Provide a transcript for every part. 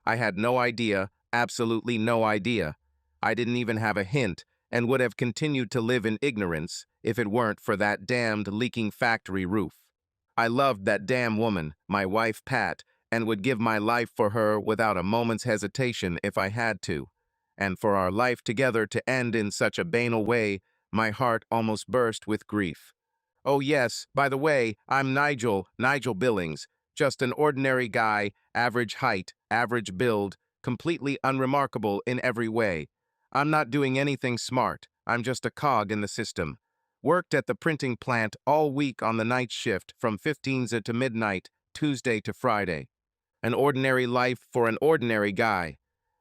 I had no idea, absolutely no idea. I didn't even have a hint, and would have continued to live in ignorance if it weren't for that damned leaking factory roof. I loved that damn woman, my wife Pat, and would give my life for her without a moment's hesitation if I had to. And for our life together to end in such a banal way, my heart almost burst with grief. Oh yes, by the way, I'm Nigel Billings, just an ordinary guy, average height, average build, completely unremarkable in every way. I'm not doing anything smart, I'm just a cog in the system. Worked at the printing plant all week on the night shift from 15 to midnight, Tuesday to Friday. An ordinary life for an ordinary guy.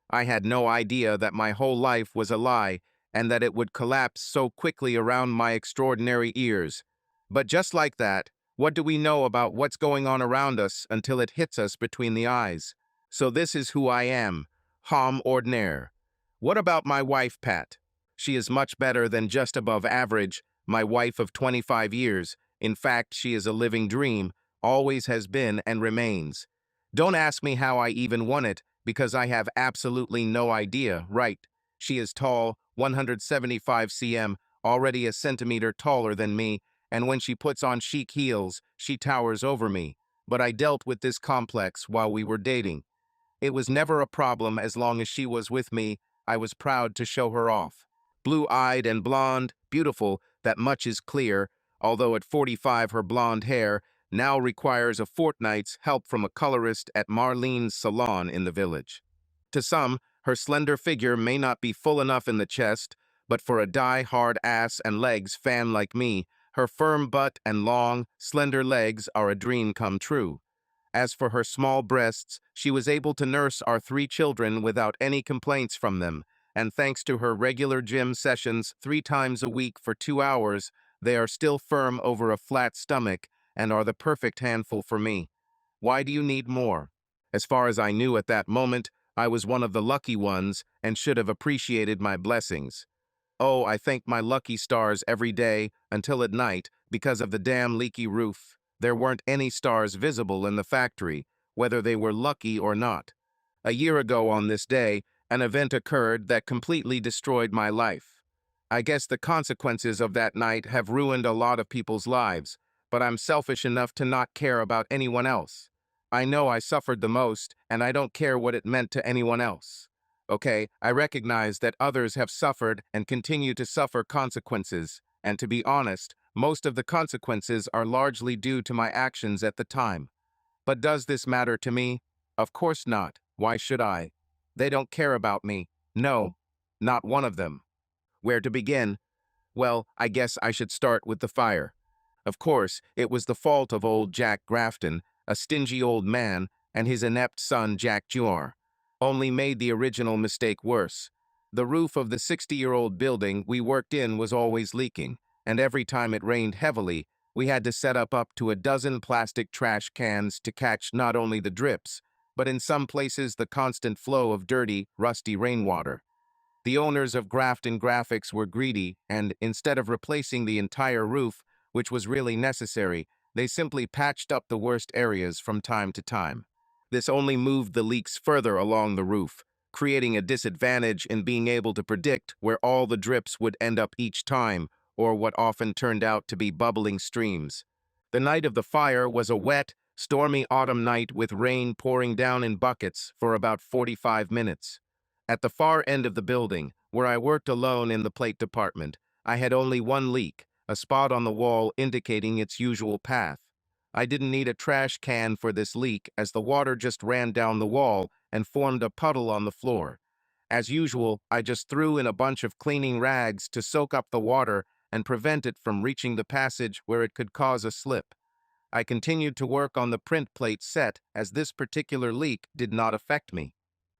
I had no idea that my whole life was a lie and that it would collapse so quickly around my extraordinary ears. But just like that, what do we know about what's going on around us until it hits us between the eyes? So this is who I am, homme ordinaire. What about my wife, Pat? She is much better than just above average, my wife of 25 years. In fact, she is a living dream, always has been and remains. Don't ask me how I even won it, because I have absolutely no idea, right? She is tall, 175 cm, already a centimeter taller than me, and when she puts on chic heels, she towers over me. But I dealt with this complex while we were dating. It was never a problem as long as she was with me. I was proud to show her off. Blue-eyed and blonde, beautiful, that much is clear, although at 45 her blonde hair now requires a fortnight's help from a colorist at Marlene's salon in the village. To some, her slender figure may not be full enough in the chest, but for a die-hard ass and legs fan like me, her firm butt and long, slender legs are a dream come true. As for her small breasts, she was able to nurse our 3 children without any complaints from them, and thanks to her regular gym sessions 3 times a week for 2 hours, they are still firm over a flat stomach and are the perfect handful for me. Why do you need more? As far as I knew at that moment, I was one of the lucky ones and should have appreciated my blessings. Oh, I thank my lucky stars every day, until at night, because of the damn leaky roof. There weren't any stars visible in the factory, whether they were lucky or not. A year ago on this day, an event occurred that completely destroyed my life. I guess the consequences of that night have ruined a lot of people's lives, but I'm selfish enough to not care about anyone else. I know I suffered the most, and I don't care what it meant to anyone else. Okay, I recognize that others have suffered and continue to suffer consequences, and to be honest, most of the consequences are largely due to my actions at the time. But does this matter to me? Of course not. Why should I? They don't care about me. No, not one of them. Where to begin? Well, I guess I should start with the fire. Of course, it was the fault of old Jack Grafton, a stingy old man, and his inept son Jack Jr. Only made the original mistake worse. The roof of the 60-year-old building we worked in was always leaking, and every time it rained heavily, we had to set up to a dozen plastic trash cans to catch not only the drips, but in some places the constant flow of dirty, rusty rainwater. The owners of Grafton Graphics were greedy, and instead of replacing the entire roof, which was really necessary, they simply patched up the worst areas from time to time. This only moved the leaks further along the roof, creating a disadvantage in being able to predict where all the drips would end up each time, or what often turned out to be bubbling streams. The night of the fire was a wet, stormy autumn night with rain pouring down in buckets for about 45 minutes. At the far end of the building, where I worked alone in the plate department, I had only one leak, a spot on the wall indicating its usual path. I didn't need a trash can for this leak as the water just ran down the wall and formed a puddle on the floor. As usual, I just threw in a bunch of cleaning rags to soak up the water and prevent it from reaching the passage where it could cause a slip. I continued to work on the print plate set as this particular leak did not affect me.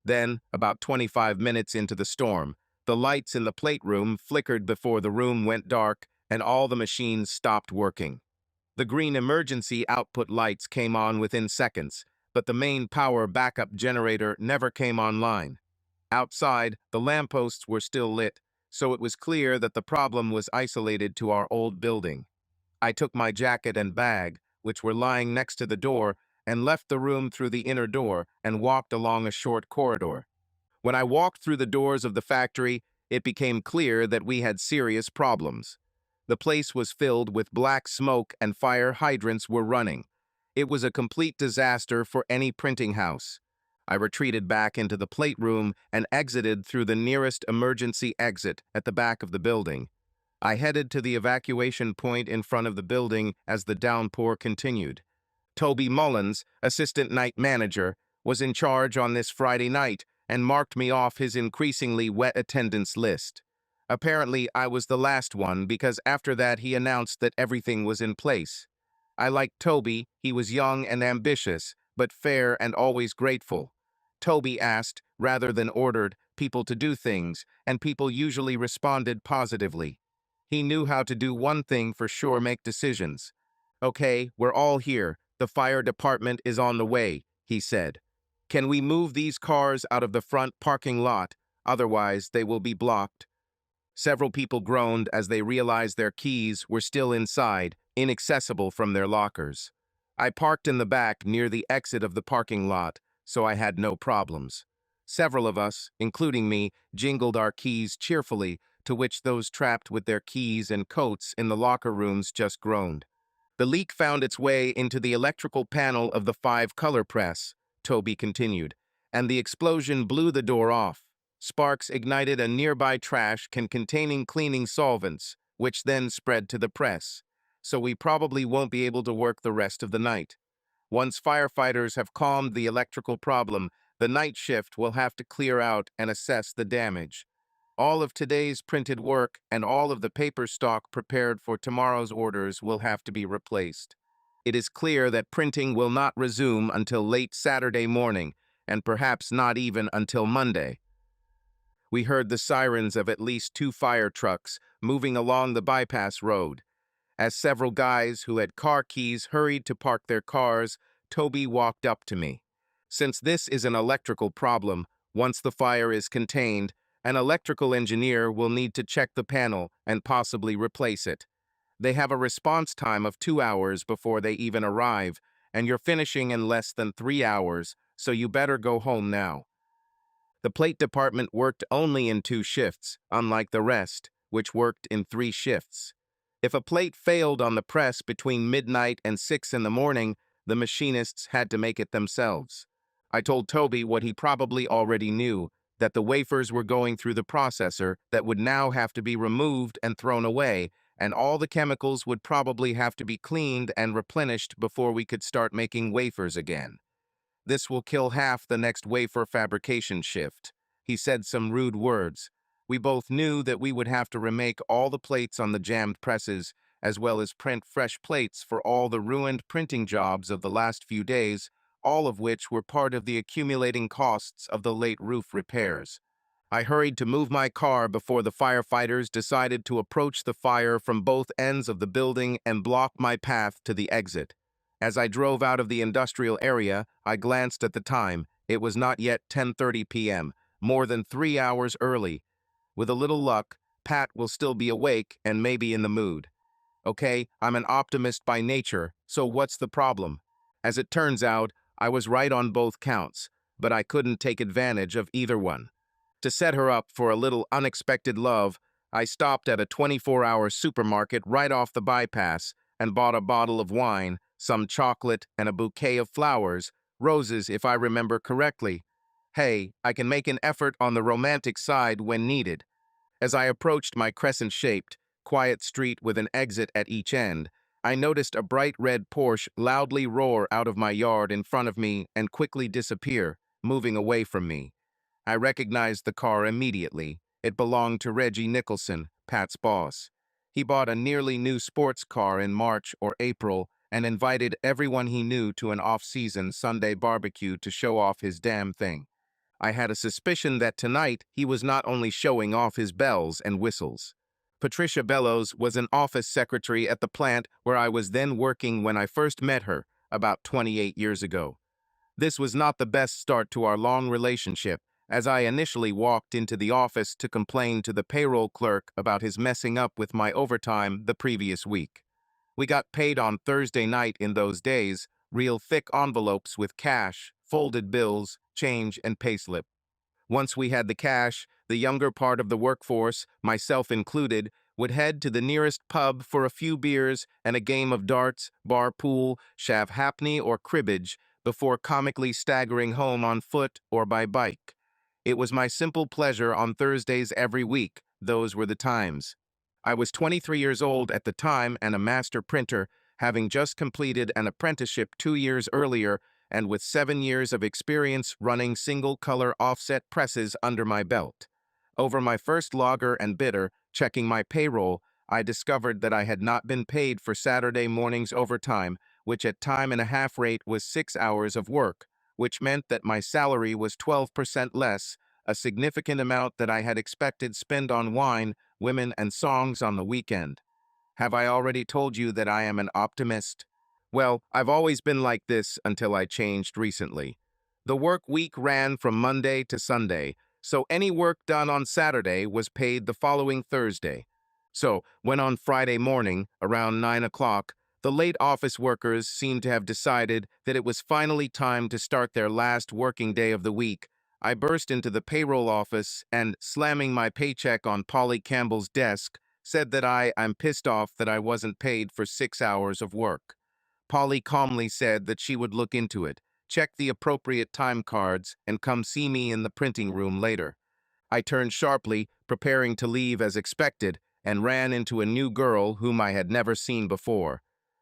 Then, about 25 minutes into the storm, the lights in the plate room flickered before the room went dark and all the machines stopped working. The green emergency output lights came on within seconds, but the main power backup generator never came online. Outside, the lampposts were still lit, so it was clear that the problem was isolated to our old building. I took my jacket and bag, which were lying next to the door, and left the room through the inner door and walked along a short corridor. When I walked through the doors of the factory, it became clear that we had serious problems. The place was filled with black smoke and fire hydrants were running. It was a complete disaster for any printing house. I retreated back into the plate room and exited through the nearest emergency exit at the back of the building. I headed to the evacuation point in front of the building as the downpour continued. Toby Mullins, assistant night manager, was in charge on this Friday night and marked me off his increasingly wet attendance list. Apparently, I was the last one because after that he announced that everything was in place. I liked Toby. He was young and ambitious, but fair and always grateful. Toby asked, rather than ordered, people to do things, and people usually responded positively. He knew how to do one thing for sure: make decisions. "Okay, we're all here. The fire department is on the way," he said. "Can we move these cars out of the front parking lot? Otherwise, they will be blocked." Several people groaned as they realized their keys were still inside, inaccessible from their lockers. I parked in the back near the exit of the parking lot, so I had no problems. Several of us, including me, jingled our keys cheerfully, to which those trapped with their keys and coats in the locker rooms just groaned. "The leak found its way into the electrical panel of the 5-color press," Toby continued, "and the explosion blew the door off. Sparks ignited a nearby trash can containing cleaning solvents, which then spread to the press. So we probably won't be able to work the rest of the night. Once firefighters have calmed the electrical problem, the night shift will have to clear out and assess the damage. All of today's printed work and all of the paper stock prepared for tomorrow's orders will have to be replaced. It is clear that printing will not resume until late Saturday morning, and perhaps not even until Monday." We heard the sirens of at least 2 fire trucks moving along the bypass road. As several guys who had car keys hurried to park their cars, Toby walked up to me. "Since this is an electrical problem, once the fire is contained, an electrical engineer will need to check the panel and possibly replace it. They have a response time of 2 hours before they even arrive, and you're finishing in less than 3 hours, so you better go home now." The plate department worked only in 2 shifts, unlike the rest, which worked in 3 shifts. If a plate failed on the press between midnight and 6 in the morning, the machinists had to make it themselves. I told Toby what he probably already knew, that the wafers were going through the processor that would now have to be removed and thrown away, and all the chemicals would probably have to be cleaned and replenished before we could start making wafers again. "This will kill half the next wafer fabrication shift." He said some rude words. We both knew that we would have to remake all the plates on the jammed presses, as well as print fresh plates for all the ruined printing jobs of the last few days, all of which were part of the accumulating costs of the late roof repairs. I hurried to move my car before the firefighters decided to approach the fire from both ends of the building and block my path to the exit. As I drove out of the industrial area, I glanced at the time. It was not yet 10:30 p.m., more than 3 hours early. With a little luck, Pat will still be awake and maybe in the mood. Okay, I'm an optimist by nature, so what's the problem? As it turns out, I was right on both counts, but I couldn't take advantage of either one. To set her up for a little unexpected love, I stopped at a 24-hour supermarket right off the bypass and bought a bottle of wine, some chocolate, and a bouquet of flowers, roses if I remember correctly. Hey, I can make an effort on the romantic side when needed. As I approached my crescent-shaped, quiet street with an exit at each end, I noticed a bright red Porsche loudly roar out of my yard in front of me and quickly disappear, moving away from me. I recognized the car immediately. It belonged to Reggie Nicholson, Pat's boss. He bought a nearly new sports car in March or April and invited everyone he knew to an off-season Sunday barbecue to show off his damn thing. I had a suspicion that tonight he was not only showing off his bells and whistles. Patricia Bellows was an office secretary at the plant where I was then working when I first met her, about 28 years ago. This was not the best start to our long relationship, as I initially walked into the office to complain to the payroll clerk about his messing up with my overtime the previous week. We got paid on Thursday night in those days, real thick envelopes with cash, folded bills, change, and payslip. Once we had the cash, the younger part of the workforce, myself included, would head to the nearest pub for a few beers and a game of darts, bar pool, shav happney, or cribbage before comically staggering home on foot or by bike. It was my simple pleasure on Thursdays every week. Those were the times. I was 23 years old at the time and a master printer, having just completed an apprenticeship 2 years earlier and with 7 years of experience running single-color offset presses under my belt. Over my first logger and bidder, checking my payroll, I discovered that I had not been paid for Saturday morning's overtime, which at time and a half rate was 6 hours of work, which meant that my salary was 12% less, a significant amount that I had expected spent on wine, women, and songs on the weekend. Have I already told you that I am an optimist? Well, I've always been like this until I changed recently. The work week ran from Monday to Sunday, so any work done on Saturday was paid the following Thursday. So, when on Friday morning, around 9 o'clock, the late office workers seemed to have decided that it was finally time to start their last working day of the week, I burst into the payroll office and, slamming my paycheck on Polly Campbell's desk, said that I'm pissed off that I wasn't paid for 6 hours of work. Polly calmly said that she would look into it, check the appropriate time cards, and come see me in the printing room later. I turned sharply, preparing to leave as expected, and ran into a new girl whom I had never seen before.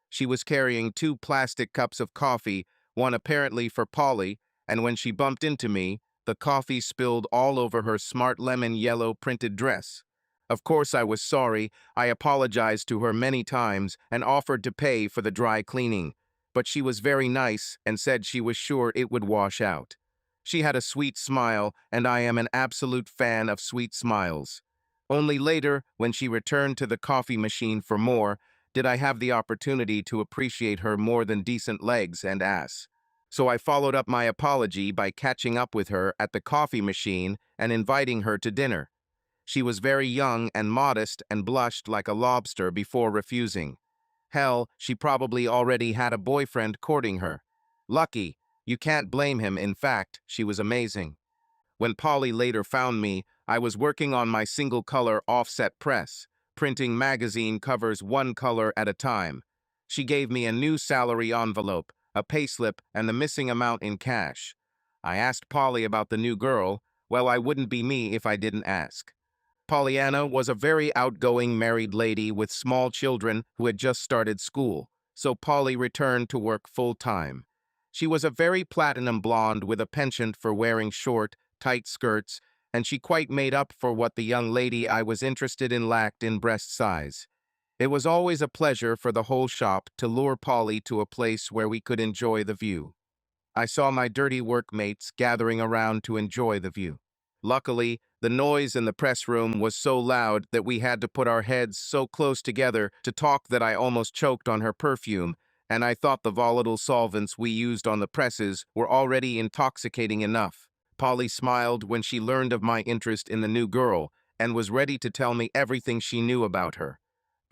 She was carrying 2 plastic cups of coffee, one apparently for Polly, and when she bumped into me, the coffee spilled all over her smart lemon yellow printed dress. Of course I was sorry. I apologized to her many times and offered to pay for the dry cleaning, but she was very nice and said she was sure it would wash out. She had a sweet smile, and I am an absolute fan of sweet smiles. Only later, when she returned to the coffee machine for more, did I have the opportunity to appreciate her more than decent legs and ass. So I followed up my apology by catching up with her at the coffee machine and inviting her to dinner. She was very young and modest and blushed like a lobster before refusing. Hell, she probably already had a boyfriend courting her. Lucky. You can't blame him. In fact, she was amazing. When Polly later found me, I was working on my single-color offset press, printing magazine covers one color at a time. She gave me a new salary envelope, a payslip, and the missing amount in cash. I asked Polly about the new girl. Well, I wouldn't be me if I didn't ask. Pollyanna was a very outgoing married lady with small children who had just started school, so Polly returned to work full-time. She was a very platinum blonde with a penchant for wearing short, tight skirts, and she quite made up for what the young lady I was interested in lacked in breast size. It was always a pleasure for the whole shop to lure Polly to a place where we could enjoy the view. I saw my dirty workmates gathering around to enjoy the view. Luckily, the noise in the press room was so loud that we had to put our heads so close together to talk that I almost choked on her perfume, and I thought the volatile solvents we used on the presses were already intoxicating enough. Polly smiled when she learned of my interest in the new girl and was ready to tell me everything she knew about her.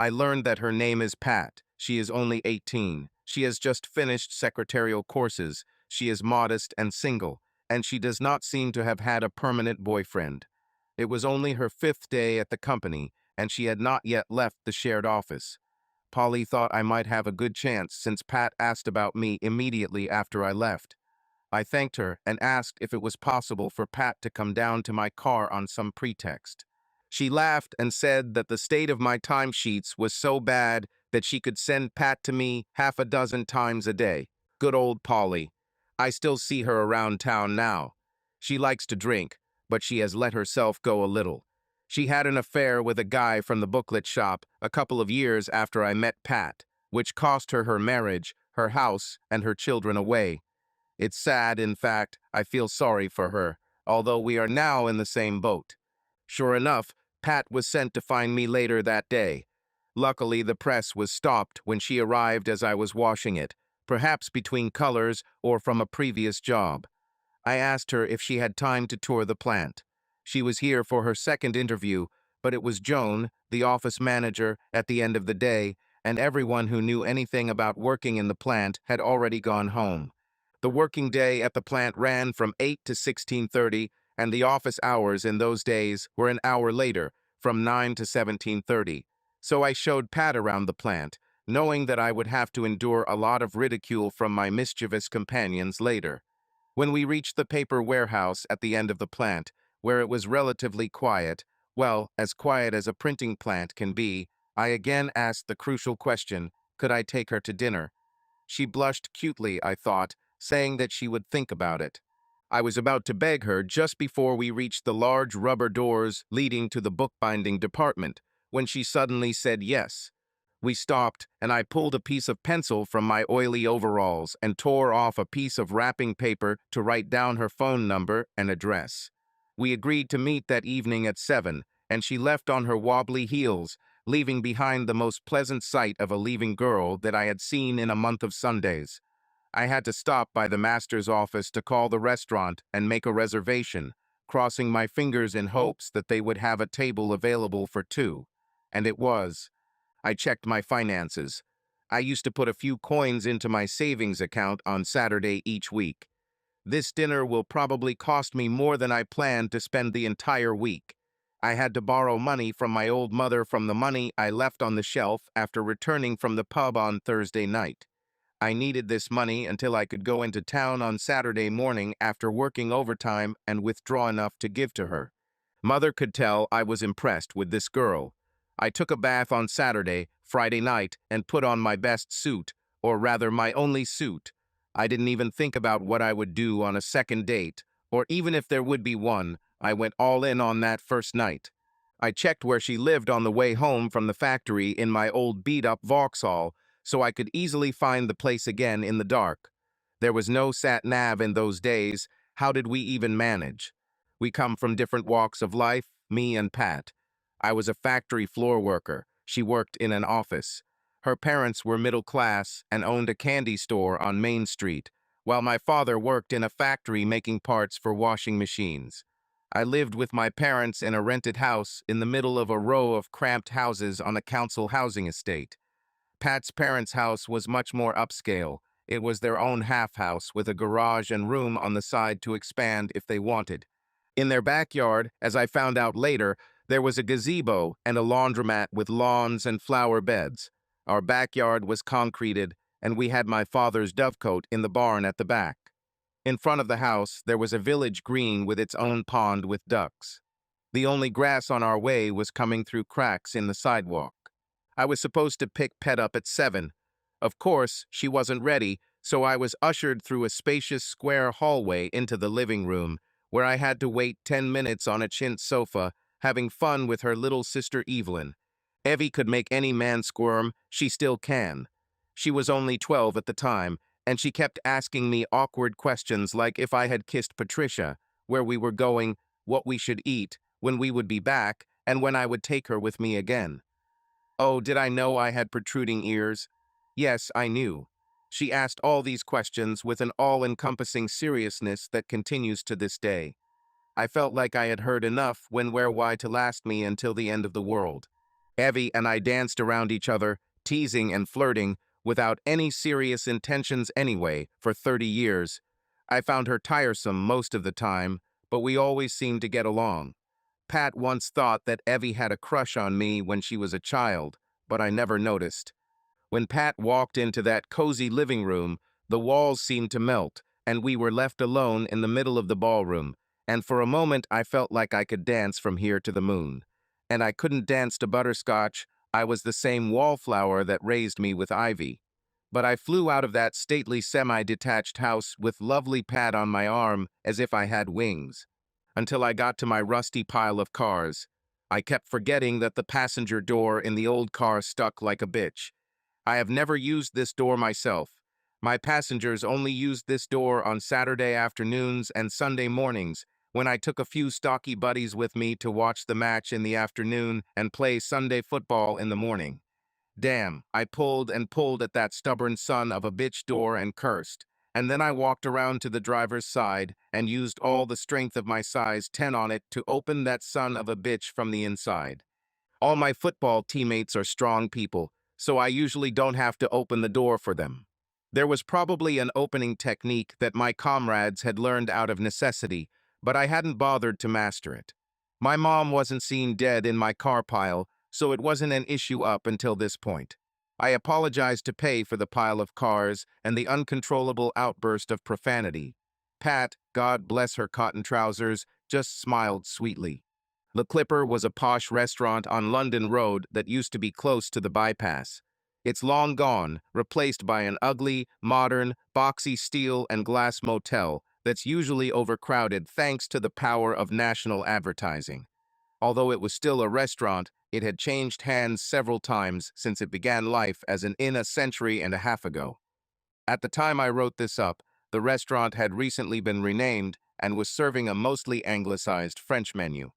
I learned that her name is Pat. She is only 18. She has just finished secretarial courses. She is modest and single, and she does not seem to have had a permanent boyfriend. It was only her 5th day at the company, and she had not yet left the shared office. Polly thought I might have a good chance since Pat asked about me immediately after I left. I thanked her and asked if it was possible for Pat to come down to my car on some pretext. She laughed and said that the state of my timesheets was so bad that she could send Pat to me half a dozen times a day. Good old Polly. I still see her around town now. She likes to drink, but she has let herself go a little. She had an affair with a guy from the booklet shop a couple of years after I met Pat, which cost her her marriage, her house, and her children away. It's sad, in fact. I feel sorry for her, although we are now in the same boat. Sure enough, Pat was sent to find me later that day. Luckily, the press was stopped when she arrived as I was washing it, perhaps between colors or from a previous job. I asked her if she had time to tour the plant. She was here for her second interview, but it was Joan, the office manager, at the end of the day, and everyone who knew anything about working in the plant had already gone home. The working day at the plant ran from 8 to 16:30, and the office hours in those days were an hour later, from 9 to 17:30. So I showed Pat around the plant, knowing that I would have to endure a lot of ridicule from my mischievous companions later. When we reached the paper warehouse at the end of the plant, where it was relatively quiet, well, as quiet as a printing plant can be, I again asked the crucial question, could I take her to dinner? She blushed cutely, I thought, saying that she would think about it. I was about to beg her just before we reached the large rubber doors leading to the bookbinding department, when she suddenly said yes. We stopped, and I pulled a piece of pencil from my oily overalls and tore off a piece of wrapping paper to write down her phone number and address. We agreed to meet that evening at 7, and she left on her wobbly heels, leaving behind the most pleasant sight of a leaving girl that I had seen in a month of Sundays. I had to stop by the master's office to call the restaurant and make a reservation, crossing my fingers in hopes that they would have a table available for two. And it was. I checked my finances. I used to put a few coins into my savings account on Saturday each week. This dinner will probably cost me more than I planned to spend the entire week. I had to borrow money from my old mother from the money I left on the shelf after returning from the pub on Thursday night. I needed this money until I could go into town on Saturday morning after working overtime and withdraw enough to give to her. Mother could tell I was impressed with this girl. I took a bath on Saturday, Friday night, and put on my best suit, or rather my only suit. I didn't even think about what I would do on a second date, or even if there would be one. I went all in on that first night. I checked where she lived on the way home from the factory in my old beat-up Vauxhall, so I could easily find the place again in the dark. There was no sat-nav in those days. How did we even manage? We come from different walks of life, me and Pat. I was a factory floor worker. She worked in an office. Her parents were middle class and owned a candy store on Main Street, while my father worked in a factory making parts for washing machines. I lived with my parents in a rented house in the middle of a row of cramped houses on a council housing estate. Pat's parents' house was much more upscale. It was their own half-house with a garage and room on the side to expand if they wanted. In their backyard, as I found out later, there was a gazebo and a laundromat with lawns and flower beds. Our backyard was concreted, and we had my father's dovecote in the barn at the back. In front of the house, there was a village green with its own pond with ducks. The only grass on our way was coming through cracks in the sidewalk. I was supposed to pick Pet up at 7. Of course, she wasn't ready, so I was ushered through a spacious square hallway into the living room, where I had to wait 10 minutes on a chintz sofa, having fun with her little sister Evelyn. Evie could make any man squirm, she still can. She was only 12 at the time, and she kept asking me awkward questions like if I had kissed Patricia, where we were going, what we should eat, when we would be back, and when I would take her with me again. Oh, did I know I had protruding ears? Yes, I knew. She asked all these questions with an all-encompassing seriousness that continues to this day. I felt like I had heard enough when where why to last me until the end of the world. Evie and I danced around each other, teasing and flirting, without any serious intentions anyway, for 30 years. I found her tiresome most of the time, but we always seemed to get along. Pat once thought that Evie had a crush on me when she was a child, but I never noticed. When Pat walked into that cozy living room, the walls seemed to melt, and we were left alone in the middle of the ballroom, and for a moment I felt like I could dance from here to the moon. And I couldn't dance to butterscotch. I was the same wallflower that raised me with ivy. But I flew out of that stately semi-detached house with lovely Pat on my arm as if I had wings. Until I got to my rusty pile of cars. I kept forgetting that the passenger door in the old car stuck like a bitch. I have never used this door myself. My passengers only used this door on Saturday afternoons and Sunday mornings, when I took a few stocky buddies with me to watch the match in the afternoon and play Sunday football in the morning. Damn, I pulled and pulled at that stubborn son of a bitch door and cursed. And then I walked around to the driver's side and used all the strength of my size 10 on it to open that son of a bitch from the inside. All my football teammates are strong people, so I usually don't have to open the door for them. There was probably an opening technique that my comrades had learned out of necessity, but I hadn't bothered to master it. My mom wasn't seen dead in my car pile, so it wasn't an issue up until this point. I apologized to Pay for the pile of cars and the uncontrollable outburst of profanity. Pat, God bless her cotton trousers, just smiled sweetly. The Clipper was a posh restaurant on London Road that used to be close to the bypass. It's long gone, replaced by an ugly, modern, boxy steel and glass motel that's usually overcrowded thanks to the power of national advertising. Although it was still a restaurant, it had changed hands several times since it began life as an inn a century and a half ago. At the time I wrote this up, the restaurant had recently been renamed and was serving a mostly anglicized French menu.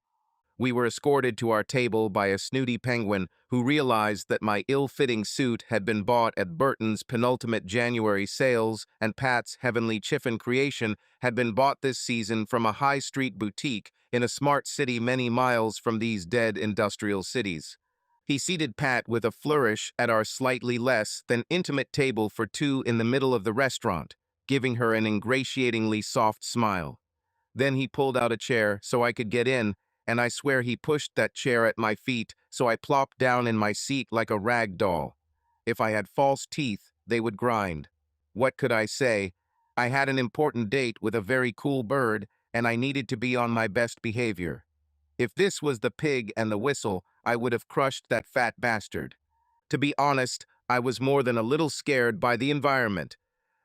We were escorted to our table by a snooty penguin who realized that my ill-fitting suit had been bought at Burton's penultimate January sales and Pat's Heavenly Chiffon creation had been bought this season from a high-street boutique in a smart city many miles from these dead industrial cities. He seated Pat with a flourish at our slightly less than intimate table for two in the middle of the restaurant, giving her an ingratiatingly soft smile. Then he pulled out a chair so I could get in, and I swear he pushed that chair at my feet so I plopped down in my seat like a rag doll. If I had false teeth, they would grind. What could I say? I had an important date with a very cool bird, and I needed to be on my best behavior. If this was the pig and the whistle, I would have crushed that fat bastard. To be honest, I was more than a little scared by the environment.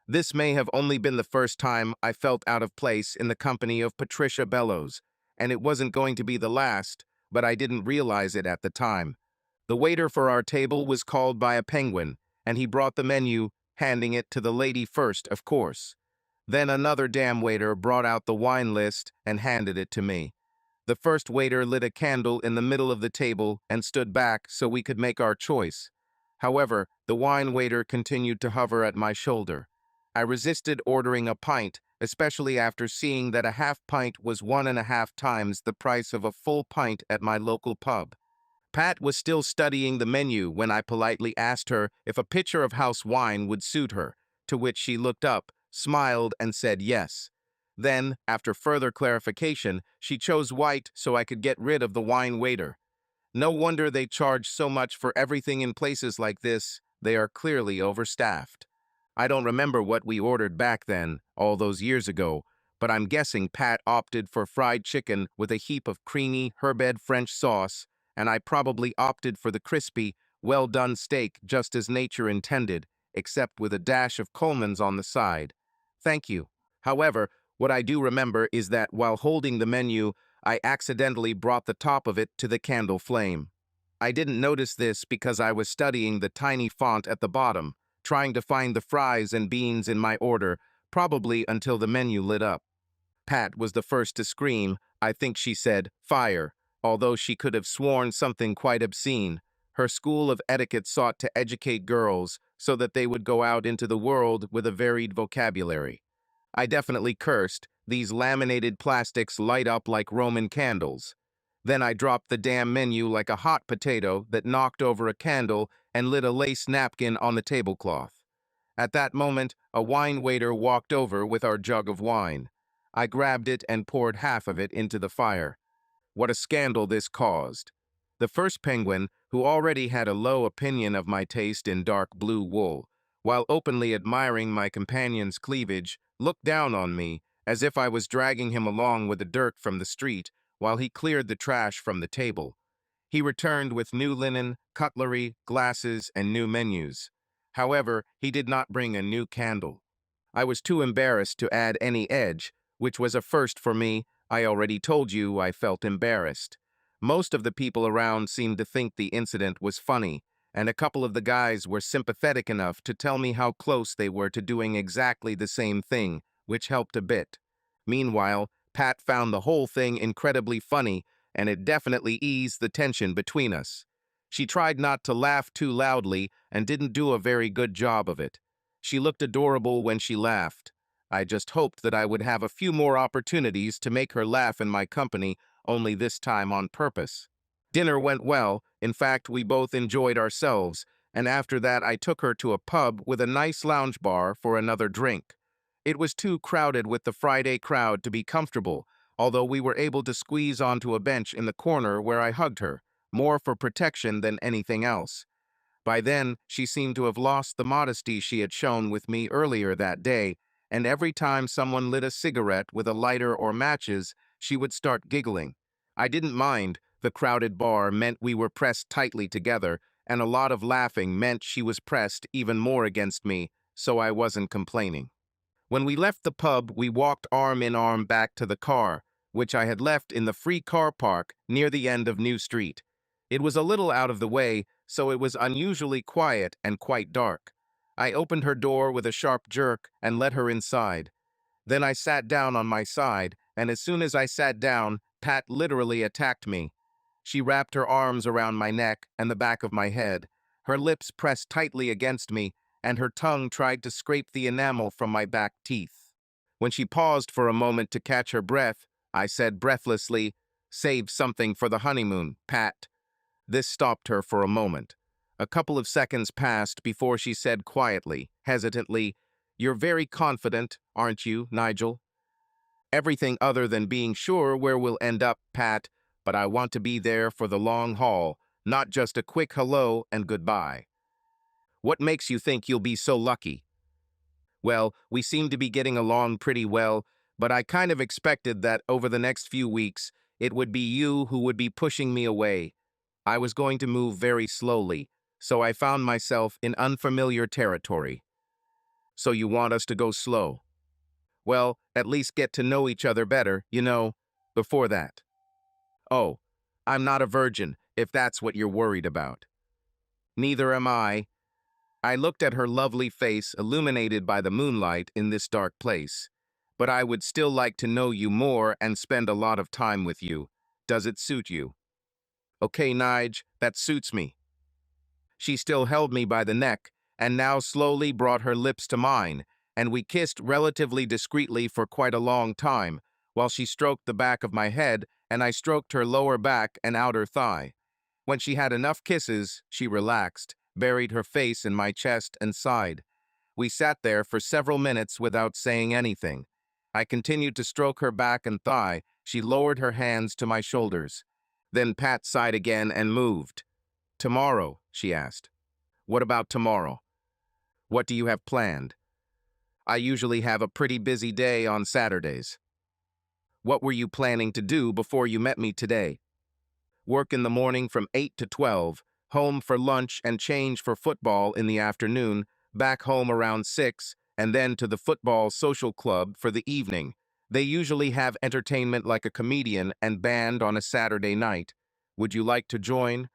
This may have only been the first time I felt out of place in the company of Patricia Bellows, and it wasn't going to be the last, but I didn't realize it at the time. The waiter for our table was called by a penguin, and he brought the menu, handing it to the lady first, of course. Then another damn waiter brought out the wine list and handed it to me. The first waiter lit a candle in the middle of the table and stood back so we could make our choice. However, the wine waiter continued to hover at my shoulder. I resisted ordering a pint, especially after seeing that a half pint was 1.5 times the price of a full pint at my local pub. Pat was still studying the menu when I politely asked her if a pitcher of house wine would suit her, to which she looked up, smiled, and said yes. Then, after further clarification, she chose white so I could get rid of the wine waiter. No wonder they charge so much for everything in places like this. They are clearly overstaffed. I don't remember what we ordered back then, all those years ago, but I'm guessing Pat opted for fried chicken with a heap of creamy, herbed French sauce, and I probably opted for the crispy, well-done steak just as nature intended, except with a dash of Coleman's on the side. Thank you. However, what I do remember is that while holding the menu, I accidentally brought the top of it to the candle flame. I didn't notice this because I was studying the tiny font at the bottom, trying to find the fries and beans in my order, probably until the menu lit up. Pat was the first to scream. I think she said, "Fire," although she could have sworn something quite obscene. Her school of etiquette sought to educate girls so that they would go out into the world with a varied vocabulary. I definitely cursed. These laminated plastics light up like Roman candles. Then I dropped the damn menu like a hot potato that knocked over a candle and lit a lace napkin on the tablecloth. At that moment, a wine waiter walked over with our jug of wine. I grabbed it and poured half of it into the fire. What a scandal this caused. The first penguin, who already had a low opinion of my taste in dark blue wool, while openly admiring my companion's cleavage, looked down on me as if I was dragging him along with the dirt from the street while he cleared the trash from the table. He returned with new linen, cutlery, glasses, and new menus. However, he did not bring a new candle. I was too embarrassed to add any edge, which was a first for me. I already told you I felt embarrassed. Most of the people around seemed to think the incident was funny, and a couple of the guys were sympathetic enough to tell me how close they were to doing exactly the same thing, which helped a bit. Meanwhile, Pat found the whole thing incredibly funny, and it definitely eased the tension between us. She tried not to laugh too loudly and didn't do a very good job of it. She looked adorable when she laughed. I just hoped that I would have a few more opportunities to make her laugh in my company, only this time on purpose. Dinner went well. In fact, we both enjoyed ourselves, and after that I took her to a pub with a nice lounge bar for another drink. It was too crowded with the Friday crowd to be comfortable, although we were able to squeeze onto a bench in the corner where I hugged her, more for protection than anything else. By then, she seemed to have lost the modesty she had shown with me earlier that day, and every time someone lit a cigarette with a lighter or matches, she would start giggling. I didn't mind. The crowded bar meant we were pressed tightly together, and a lot of laughing meant she was pressed even more against me, so I wasn't complaining. When we left the pub, we walked arm in arm back to the car, which I had left in the free car park near the end of New Street. It was a little out of the way, so it was unusually quiet and quite dark. I opened her door with a sharp jerk and let her inside. Then I sat down on my side, and as soon as I sat down, Pat literally attacked me. She wrapped her arms around my neck and the back of my head. Her lips pressed tightly against me, and her tongue tried to scrape the enamel from my back teeth. When she paused for a moment to catch her breath, I said breathlessly, "Save something for the honeymoon, Pat." This stopped her for a moment. A couple of seconds passed before she said quietly, hesitantly, "You're very confident, aren't you, Nigel?" "Everything other than being sure where we'll end up, Pat, but I want to be there for the long haul, not just a quick hello and goodbye." "What makes you think you'll be so lucky?" "Well, we seem to be getting along pretty well, but I kind of expected that over the next few weeks, it would be you who would be pushing me away. I was going to move very slowly, so I found myself in unfamiliar territory." "So you want us to go slow?" "Well, at least get to know each other better, before that." "Oh, I'm not a virgin, if that's what you're worried about." "Neither am I." I looked at her lovely face illuminated by the moonlight in this dark place. "But I would still like to know you more and spend a lot of time with you. Does it suit you?" "Okay, Nige, that suits me." She still held me by the neck, and now slowly brought her lips to mine, and we kissed relatively discreetly for quite a long time, while she stroked the back of my head and I stroked her lower back and outer thigh. When she had enough kisses, she relaxed, buried her face in my chest and sighed. We sat there for several minutes without saying anything. I continued to stroke her back and thigh. She lowered her hands to my shoulders. Then Pat sighed again and moved. "Tomorrow?" she asked. "What about tomorrow? What do you have planned?" "I usually have a pretty busy day on Saturdays." "What were you planning to do before you met me today?" "Work in the morning from 8 to 12, home for lunch and change for football in the afternoon, back home around 6, and then to the football social club for the evening. They usually have entertainment like a comedian and band on a Saturday night. Would you like to join?"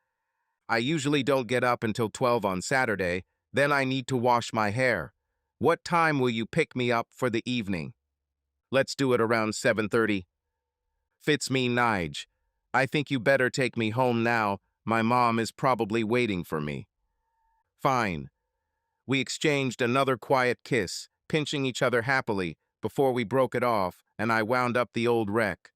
"I usually don't get up until 12 on Saturday. Then I need to wash my hair. What time will you pick me up for the evening?" "Let's do it around 7:30. "Fits me, Nige. I think you better take me home now. My mom is probably waiting for me." "Fine." We exchanged another quiet kiss, pinching each other happily, before we broke it off, and I wound up the old wreck.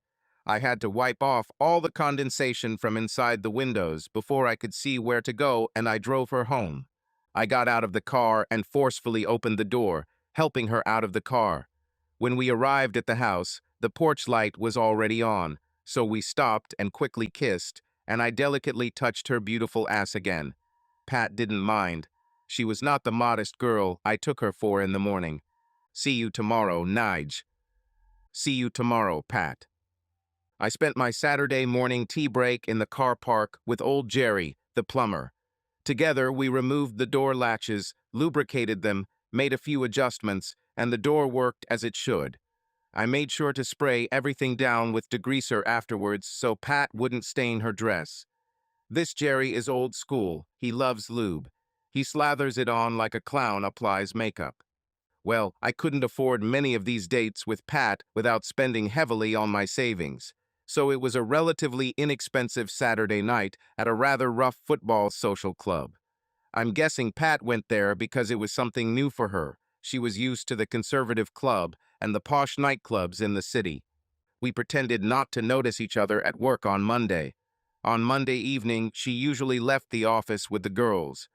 I had to wipe off all the condensation from inside the windows before I could see where to go, and I drove her home. I got out of the car and forcefully opened the door, helping her out of the car. When we arrived at the house, the porch light was already on, so we stopped and quickly kissed, and I delicately touched her beautiful ass again. Pat didn't mind. She was not the modest girl I took her for in the morning. "See you tomorrow, Nige." "See you tomorrow, Pat." I spent my Saturday morning tea break in the car park with old Jerry, the plumber. Together, we removed the door latches, lubricated them, made a few adjustments, and the door worked as it should. I made sure to spray everything down with degreaser afterwards so Pat wouldn't stain her dress. This Jerry is old school. He loves lube. He slathers it on like a clown applies makeup. Well, I couldn't afford many of these dates with Pat without spending heavily on my savings. So it was a relatively inexpensive Saturday night at a rather rough football social club. I'm guessing Pat went there because it was something new for her. She was used to the conservative club and the posh nightclubs in the city. We pretended not to notice each other at work on Monday. On Monday evening, she usually left the office with the girls.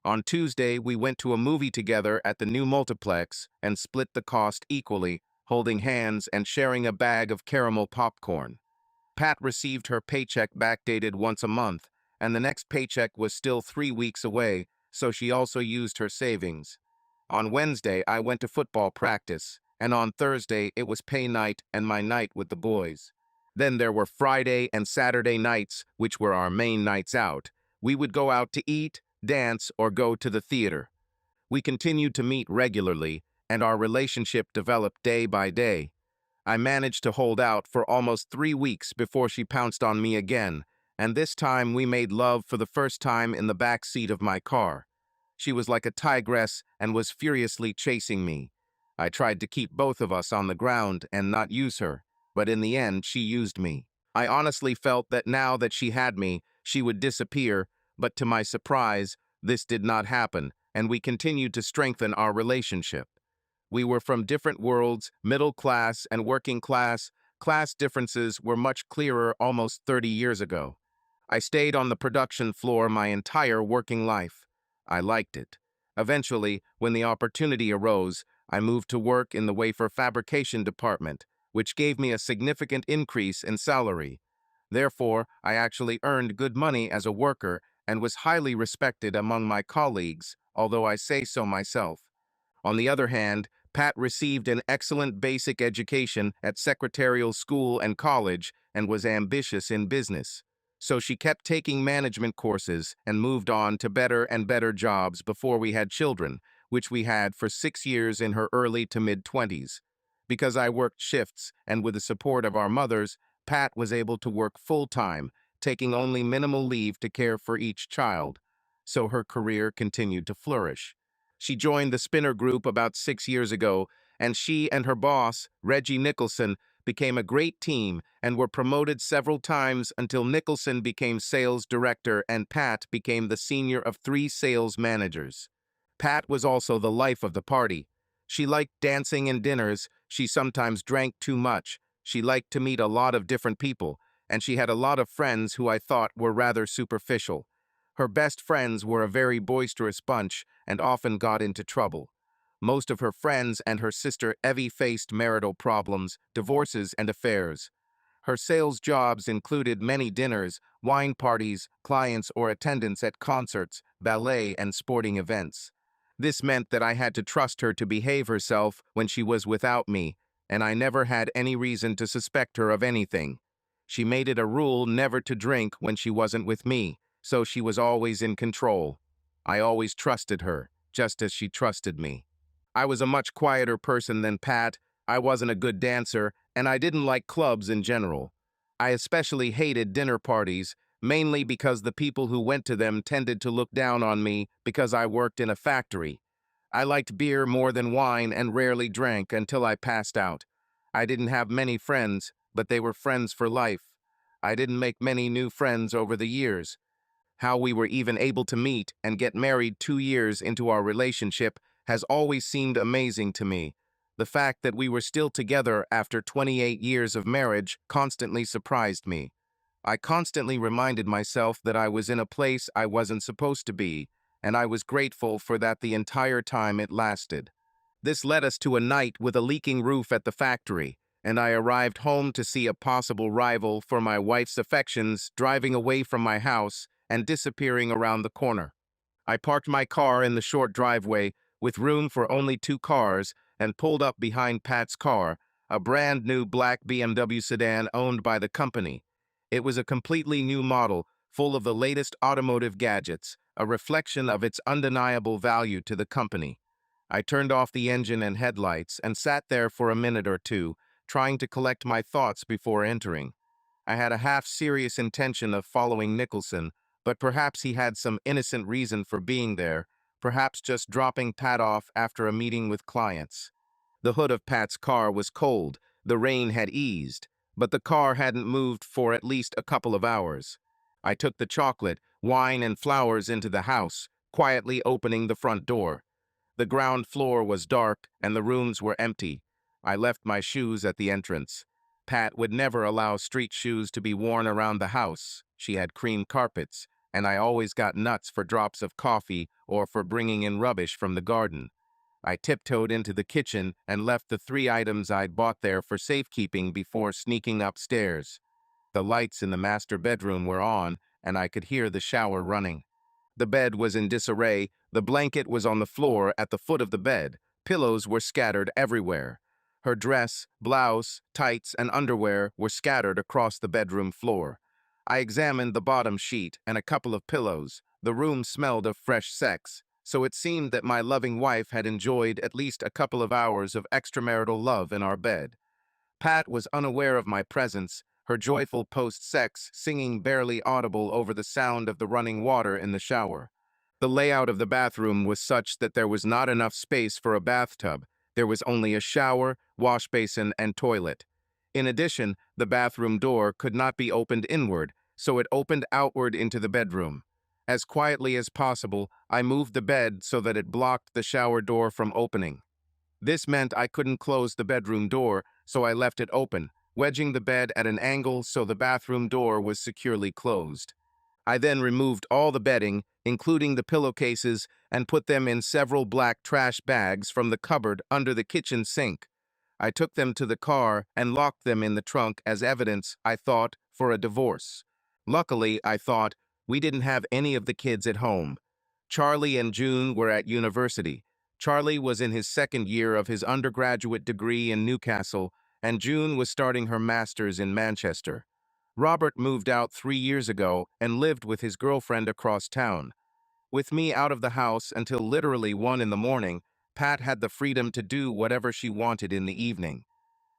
On Tuesday, we went to a movie together at the new multiplex and split the cost equally, holding hands and sharing a bag of caramel popcorn. Pat received her paycheck backdated once a month, and the next paycheck was still 3 weeks away, so she also used her savings. On Wednesday, I went to football practice, and on Thursday, it was pay night and my night with the boys. Then there were Friday and Saturday nights, which were our main nights out. We would go out to eat, dance, or go to the theater. We continued to meet regularly, and our relationship developed day by day. I managed to hold out for almost 3 weeks before she pounced on me again, and this time we made love for the first time in the back seat of my car. She was like a tigress and was furiously chasing me. I tried to keep both of us on the ground and not use her, but in the end she used me. I honestly felt that now that she had me, she would disappear, but to my surprise, this did not happen, and we continued to strengthen our relationship. We were from different worlds, middle class and working class. Class differences were much clearer almost 30 years ago. I stayed on the production floor my entire working life. I liked it. Eventually, when the opportunity arose, I moved to work in the wafer fabrication department, which gave me a significant increase in salary. Therefore, I actually earned good money as a worker and was highly respected among my colleagues, although I say so myself. On the other hand, Pat received an excellent basic education at secretarial school and college and was ambitious in business. So she kept taking management courses and moved on to better and better jobs before we had children, which we had for 6 years in her early to mid-20s. Because I worked shifts and with the support of our mothers, Pat was able to work full-time, taking only minimal leave to care for each child. So her career continued to flourish. She joined the Spinner Group about 6 years ago, and she and her boss, Reggie Nicholson, became a great team and were promoted several times until Nicholson became sales director and Pat became the senior of 3 sales managers. Pat was also the life of the party. She liked dancing and dinners, she sometimes drank too much, she liked to meet a lot of different people, and she had a lot of friends who I thought were rather superficial. Her best friends were a very boisterous bunch and often got into trouble. Most of her friends and her sister Evie faced marital problems, divorces, and affairs. Her sales jobs included many dinners, wine parties, clients, or attendance at concerts, ballet, and sporting events. This meant that I had to trust her to behave herself when she was without me, and I never had any reason to suspect her of anything. She made it a rule never to drink when she wasn't with me, so she was always in control. I always trusted her, just as she trusted me. I was a much quieter person than Pat, I wasn't a good dancer, and I didn't like clubs in general. I especially hated dinner parties, mainly because the people who went to them tended to look down on me because I worked in a factory. I liked beer more than wine and rarely drank until I passed out. I didn't have many friends, but they were friends for life. I didn't make many new friends over the years. How we were even able to meet and get married 2 years into our relationship has always seemed amazing to me. The fact that we were still together after 28 years of marriage constantly surprised me. I constantly reminded myself that I was in a place I wasn't supposed to be, and I was grateful for that the entire time it lasted. This led us to a night with a leaking roof at the factory, and I arrived home to see a possible rival for my wife's affections driving away from my house and disappearing around the corner. I parked my car in the short driveway with room for only 2 cars and pulled up behind Pat's car, a brand new black BMW sedan owned by the company. It was a completely new model, full of the latest automotive gadgets, a reflection of its undeniable value to the company. I turned off the engine and headlights and sat there for a minute or two, trying to collect my thoughts before entering. I had a half-serious intention of following Nicholson, but perhaps he had some innocent reason for being there, perhaps just dropping Pat off after a meeting with clients. The hood of Pat's car was cold, the rain had eased, but the car hadn't moved for at least a couple of hours. I took the chocolate, wine, and flowers into the house, quietly opening the front door. The ground floor was dark and the rooms were empty. I left my shoes at the entrance. Pat would never allow street shoes to be worn around the house. She had cream carpets, and I always got nuts for drops of coffee or for bringing in rubbish from the garden. I tiptoed into the kitchen and left the 3 items I'd bought there for safekeeping before sneaking upstairs. The lights in the master bedroom were on, and I could hear the shower running. The bed was in disarray, the blanket was on the floor at the foot of the bed, pillows were scattered everywhere. Her dress, blouse, tights, and underwear were scattered across the bedroom floor. I examined the bottom sheet and a couple of pillows. The room smelled of fresh sex, so it seemed that my loving wife had enjoyed at least a couple of hours of extramarital love in our bed. Pat was unaware of my presence, her joyful post-sex singing barely audible over the sound of the running water in the shower. The layout of the bathroom was such that there was not enough space for a bathtub. There was only a shower, wash basin, and toilet. In addition, the bathroom door could not be opened inward, so it opened outward into the bedroom. As quietly as possible, I moved the bed so that it blocked the shower door from opening. This meant I couldn't close the bedroom door, so I left it open, wedging the bed at an angle so the bathroom door was securely closed. I then removed all the bedding, including the pillowcases, and put them in several black trash bags from the cupboard under the kitchen sink. I took them to the car and locked them in the trunk as evidence, I thought, for a divorce. Luckily, I thought, we didn't have any of the kids at home. Charlie and June were at university. Charlie was in his second year of his undergraduate degree in Newcastle, and June was starting her master's in Manchester. Robert moved out 3 years ago and lived with his girlfriend across town. With me out of the house until literally 1 in the morning, Pat had the freedom to do whatever she wanted in the evening.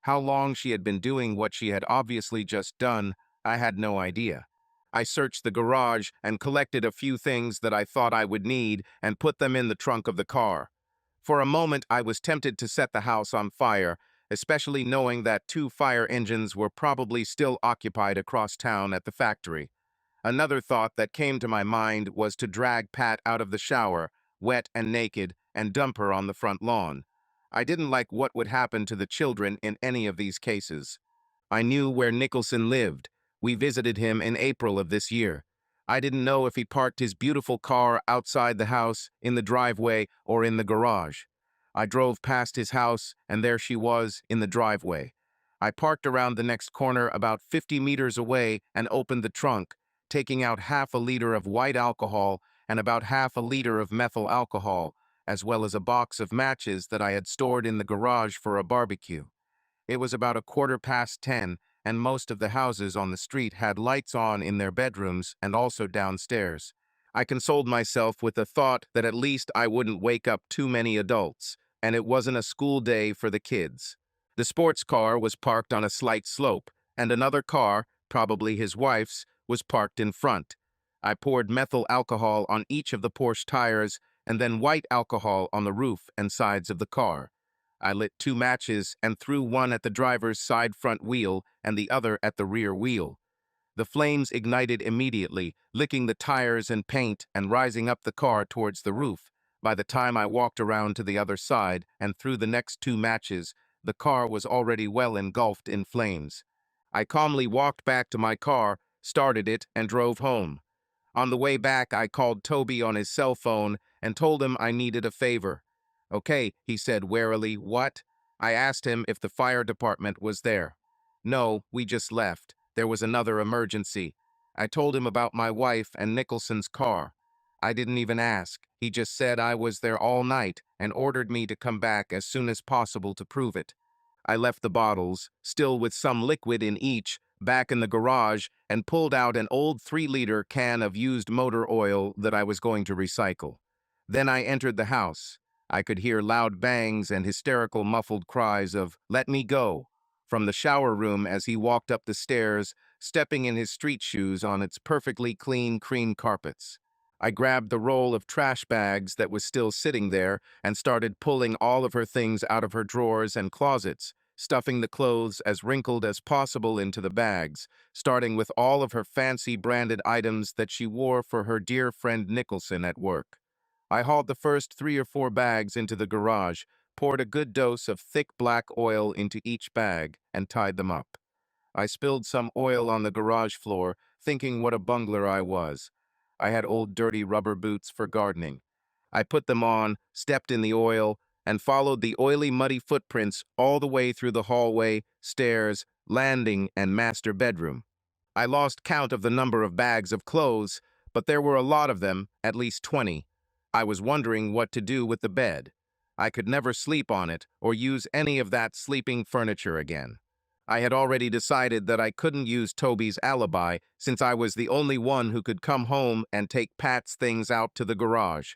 How long she had been doing what she had obviously just done, I had no idea. I searched the garage and collected a few things that I thought I would need and put them in the trunk of the car. For a moment, I was tempted to set the house on fire, especially knowing that 2 fire engines were probably still occupied across town at the factory. Another thought that came to my mind was to drag Pat out of the shower, wet and naked, and dump her on the front lawn. I didn't like what would happen to the children in any of these cases. I knew where Nicholson lived. We visited him in April of this year. I didn't know if he parked his beautiful car outside the house, in the driveway, or in the garage. I drove past his house, and there she was, in the driveway. I parked around the next corner about 50 meters away and opened the trunk, taking out half a liter of white alcohol and about half a liter of methyl alcohol, as well as a box of matches that I had stored in the garage for a barbecue. It was about 10:15, and most of the houses on the street had lights on in their bedrooms and also downstairs. I consoled myself with the thought that at least I wouldn't wake up too many adults, and it wasn't a school day for the kids. The sports car was parked on a slight slope, and another car, probably his wife's, was parked in front. I poured methyl alcohol on each of the Porsche tires and then white alcohol on the roof and sides of the car. I lit 2 matches and threw one at the driver's side front wheel and the other at the rear wheel. The flames ignited immediately, licking the tires and paint and rising up the car towards the roof. By the time I walked around to the other side and threw the next 2 matches, the car was already well engulfed in flames. I calmly walked back to my car, started it, and drove home. On the way back, I called Toby on his cell phone and told him I needed a favor. Okay, he said warily. What? I asked him if the fire department was there. No, we just left. There was another emergency. I told him about my wife and Nicholson's car. I didn't even ask. He just said I was there all night and ordered me to come back as soon as possible to prove it. I left the bottles, still with some liquid in each, back in the garage and pulled out an old 3-liter can of used motor oil that I was going to recycle. Then I entered the house. I could hear loud bangs and hysterical muffled cries of, "Let me go," from the shower room as he walked up the stairs, stepping in his street shoes on its perfectly clean cream carpets. I grabbed the roll of trash bags that was still sitting there and started pulling all of her things out of her drawers and closets, stuffing the clothes as wrinkled as possible into the bags, starting with all of her fancy branded items that she wore for her dear friend Nicholson at work. I hauled the first 3 or 4 bags into the garage, poured a good dose of thick black oil into each bag, and tied them up. I spilled some oil on the garage floor, thinking what a bungler I was. I had old dirty rubber boots for gardening. I put them on, stepped in the oil, and followed the oily, muddy footprints all the way through the hallway, stairs, landing, and master bedroom. I lost count of the number of bags of clothes, but there were a lot of them, at least 20. I was wondering what to do with the bed. I could never sleep on it or use any of that sleeping furniture again. I had already decided that I couldn't use Toby's alibi since I was the only one who could come home and take Pat's things out to the garage.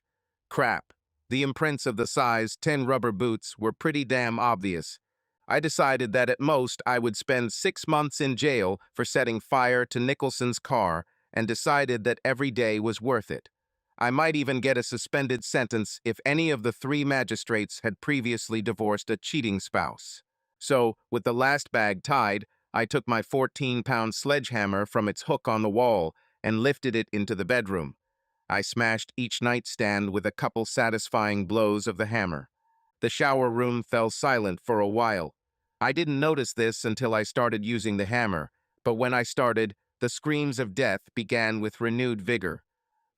Crap. The imprints of the size 10 rubber boots were pretty damn obvious. I decided that at most I would spend 6 months in jail for setting fire to Nicholson's car and decided that every day was worth it. I might even get a suspended sentence if any of the 3 magistrates had previously divorced a cheating spouse. So, with the last bag tied, I took my 14-pound sledgehammer from its hook on the wall and lifted it into the bedroom. I smashed each nightstand with a couple satisfying blows of the hammer. The shower room fell silent for a while. I didn't notice this until I started using the hammer, but when I started, the screams of death began with renewed vigor.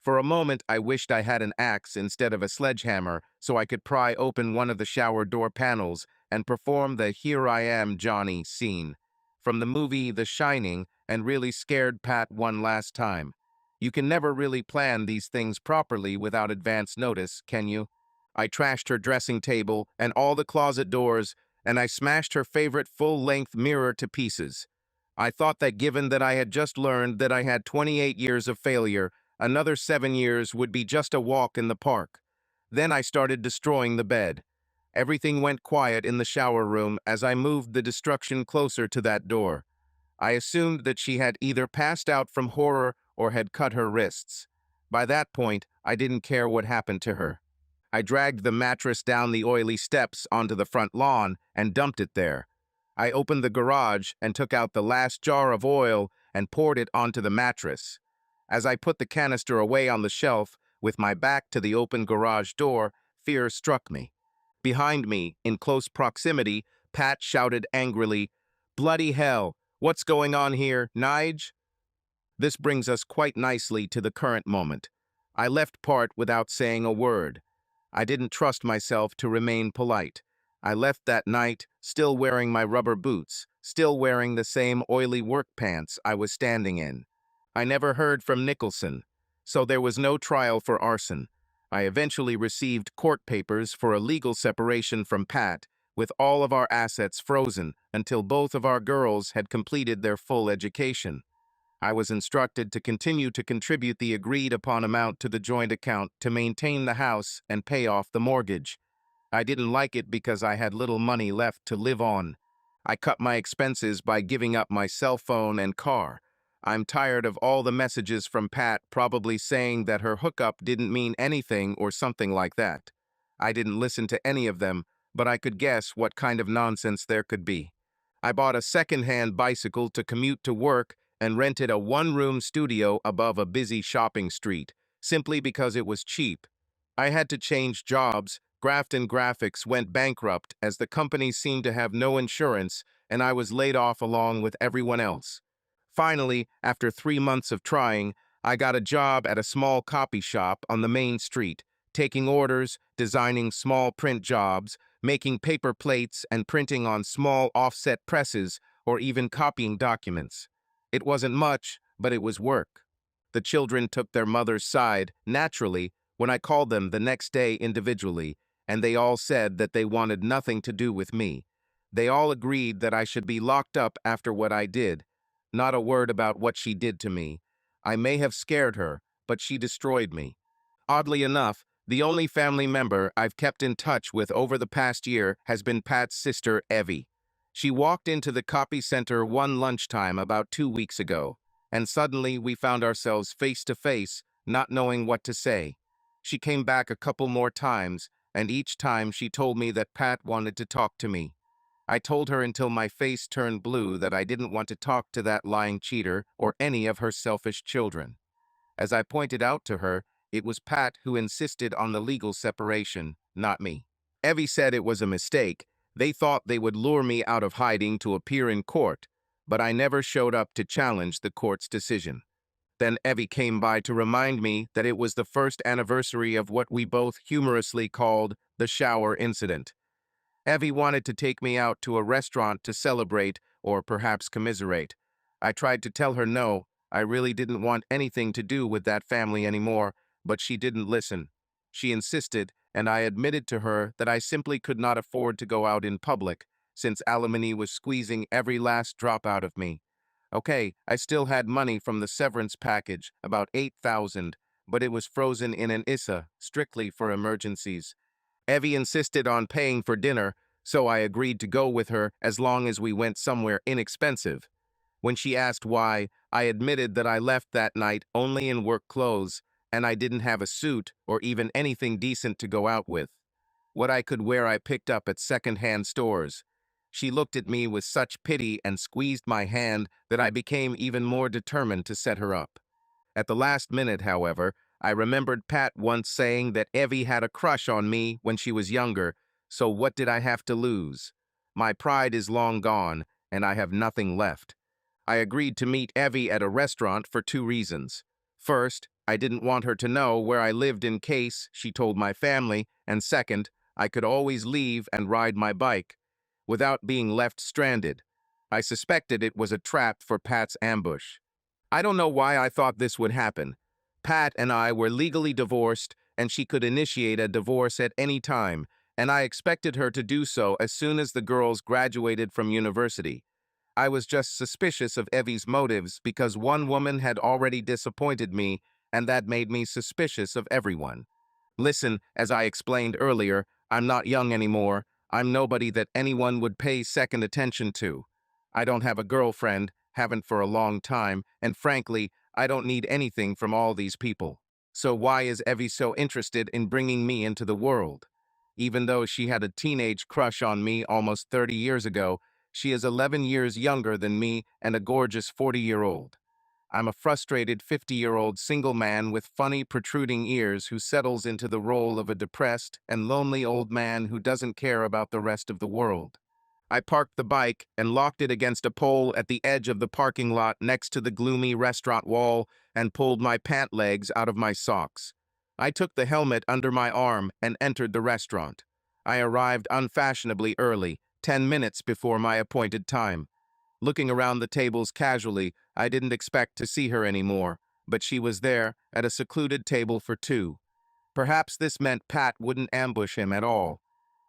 For a moment, I wished I had an axe instead of a sledgehammer so I could pry open one of the shower door panels and perform the "Here I am, Johnny" scene from the movie The Shining and really scared Pat one last time. You can never really plan these things properly without advance notice, can you? I trashed her dressing table and all the closet doors, and I smashed her favorite full-length mirror to pieces. I thought that given that I had just learned that I had 28 years of failure, another 7 years would be just a walk in the park. Then I started destroying the bed. Everything went quiet in the shower room as I moved the destruction closer to that door. I assumed that she had either passed out from horror or had cut her wrists. By that point, I didn't care what happened to her. I dragged the mattress down the oily steps onto the front lawn and dumped it there. I opened the garage and took out the last jar of oil and poured it onto the mattress. As I put the canister away on the shelf, with my back to the open garage door, fear struck me. Behind me, in close proximity, Pat shouted angrily, "Bloody hell! What's going on here, Nige?" This brings us quite nicely to the current moment. I left Part without saying a word. I didn't trust myself to remain polite. I left that night, still wearing my rubber boots, still wearing the same oily work pants I was standing in. I never heard from Nicholson, so there was no trial for arson. I eventually received court papers for a legal separation from Pat, with all of our assets frozen until both of our girls had completed their full education. I was instructed to continue to contribute the agreed-upon amount to the joint account to maintain the house and pay off the mortgage. I didn't like it because I had little money left to live on. I cut my expenses by giving up my cell phone and car. I'm tired of all the messages from Pat probably saying that her hookup didn't mean anything or something like that. I didn't listen to any of them, but I could guess what kind of nonsense there could be. I bought a second-hand bicycle to commute to work and rented a one-room studio above a busy shopping street, simply because it was cheap. I had to change jobs. Grafton Graphics went bankrupt as the company seemed to have no insurance, and I was laid off along with everyone else. Finally, after 3 months of trying, I got a job at a small copy shop on the main street, taking orders, designing small print jobs, making paper plates, and printing on small offset presses, or even copying documents. It wasn't much, but it was work. The children took their mother's side, naturally, when I called them the next day individually, and they all said that they wanted nothing to do with me. They all agreed that I should be locked up after what I did. Not a word about what she did to me. I may have scared her, but she destroyed me. Oddly enough, the only family member I've kept in touch with over the past year has been Pat's sister, Evie. She walked into the copy center one lunchtime about 2 weeks ago, and suddenly we found ourselves face to face, not knowing what to say. She came back a couple more times, and each time she told me that Pat wanted to talk to me. I told her until my face turned blue that I didn't want to talk to that lying cheater or any of her selfish children. As I pointed out to her, it was Pat who insisted on the legal separation, not me. Evie said it was a mistake. They thought they would lure me out of hiding to appear in court, but I never showed up to challenge the court's decision. Then Evie came by to remind me that it was the first anniversary of what we both humorously called the shower incident. Evie wanted to take me out to a restaurant to celebrate or perhaps commiserate. I tried to tell her no, I really didn't want anything to do with that family anymore, but she didn't listen. She insisted, and I admitted to her that I simply could not afford to go out in public, since alimony was squeezing every last drop out of me. Okay, I still had money from the severance package, about 8,000, but it was frozen in an ISA, strictly for emergencies. Evie insisted on paying for dinner, so I agreed to go with her as long as we went somewhere inexpensive. When she asked why, I admitted that I left that night only in work clothes, and I didn't have a suit or even anything decent to go out with. What I could wear I picked up at second-hand stores. She looked at me with such pity and squeezed my hand that I became even more determined to set her up. At the last minute, however, I remembered Pat once saying that Evie had a crush on me when she was younger, so what did I have to lose? My pride is long gone, and I have nothing left. I agreed to meet Evie at a restaurant for two reasons. First, I didn't want her to know where I lived in case she told my family, and second, I could always leave and ride my bike without being left stranded. I suspected it was a trap for Pat's ambush. I don't know why I thought this would happen. Pat and I were legally divorced, and she could initiate a divorce at any time, and I expected her to do so as soon as the girls graduated from university. I was just suspicious of Evie's motives because one woman had already disappointed me, and that made me suspicious of everyone. Listen, as I explained earlier, I'm not young anymore. I'm nobody that anyone would pay second attention to. I don't have a girlfriend, haven't for a long time, and frankly, I don't need anything from all these people. So why is Evie so interested in bringing me into the world? Even though she had a teenage crush on me almost 30 years ago, she is 11 years younger than me and a gorgeous 40-year-old. I'm a frustrated 50-year-old single man with funny protruding ears who settles into the role of a depressed and lonely old man who doesn't care about the rest of the world. I parked the bike and locked it against a pole at the edge of the parking lot next to the gloomy restaurant wall and pulled my pant legs out of my socks. I took the helmet under my arm and entered the restaurant. I arrived unfashionably early, 10 minutes before my appointed time. Looking around the tables casually, I didn't expect to see her anymore, but she was there, at a secluded table for two. Perhaps this meant Pat wouldn't ambush him at all.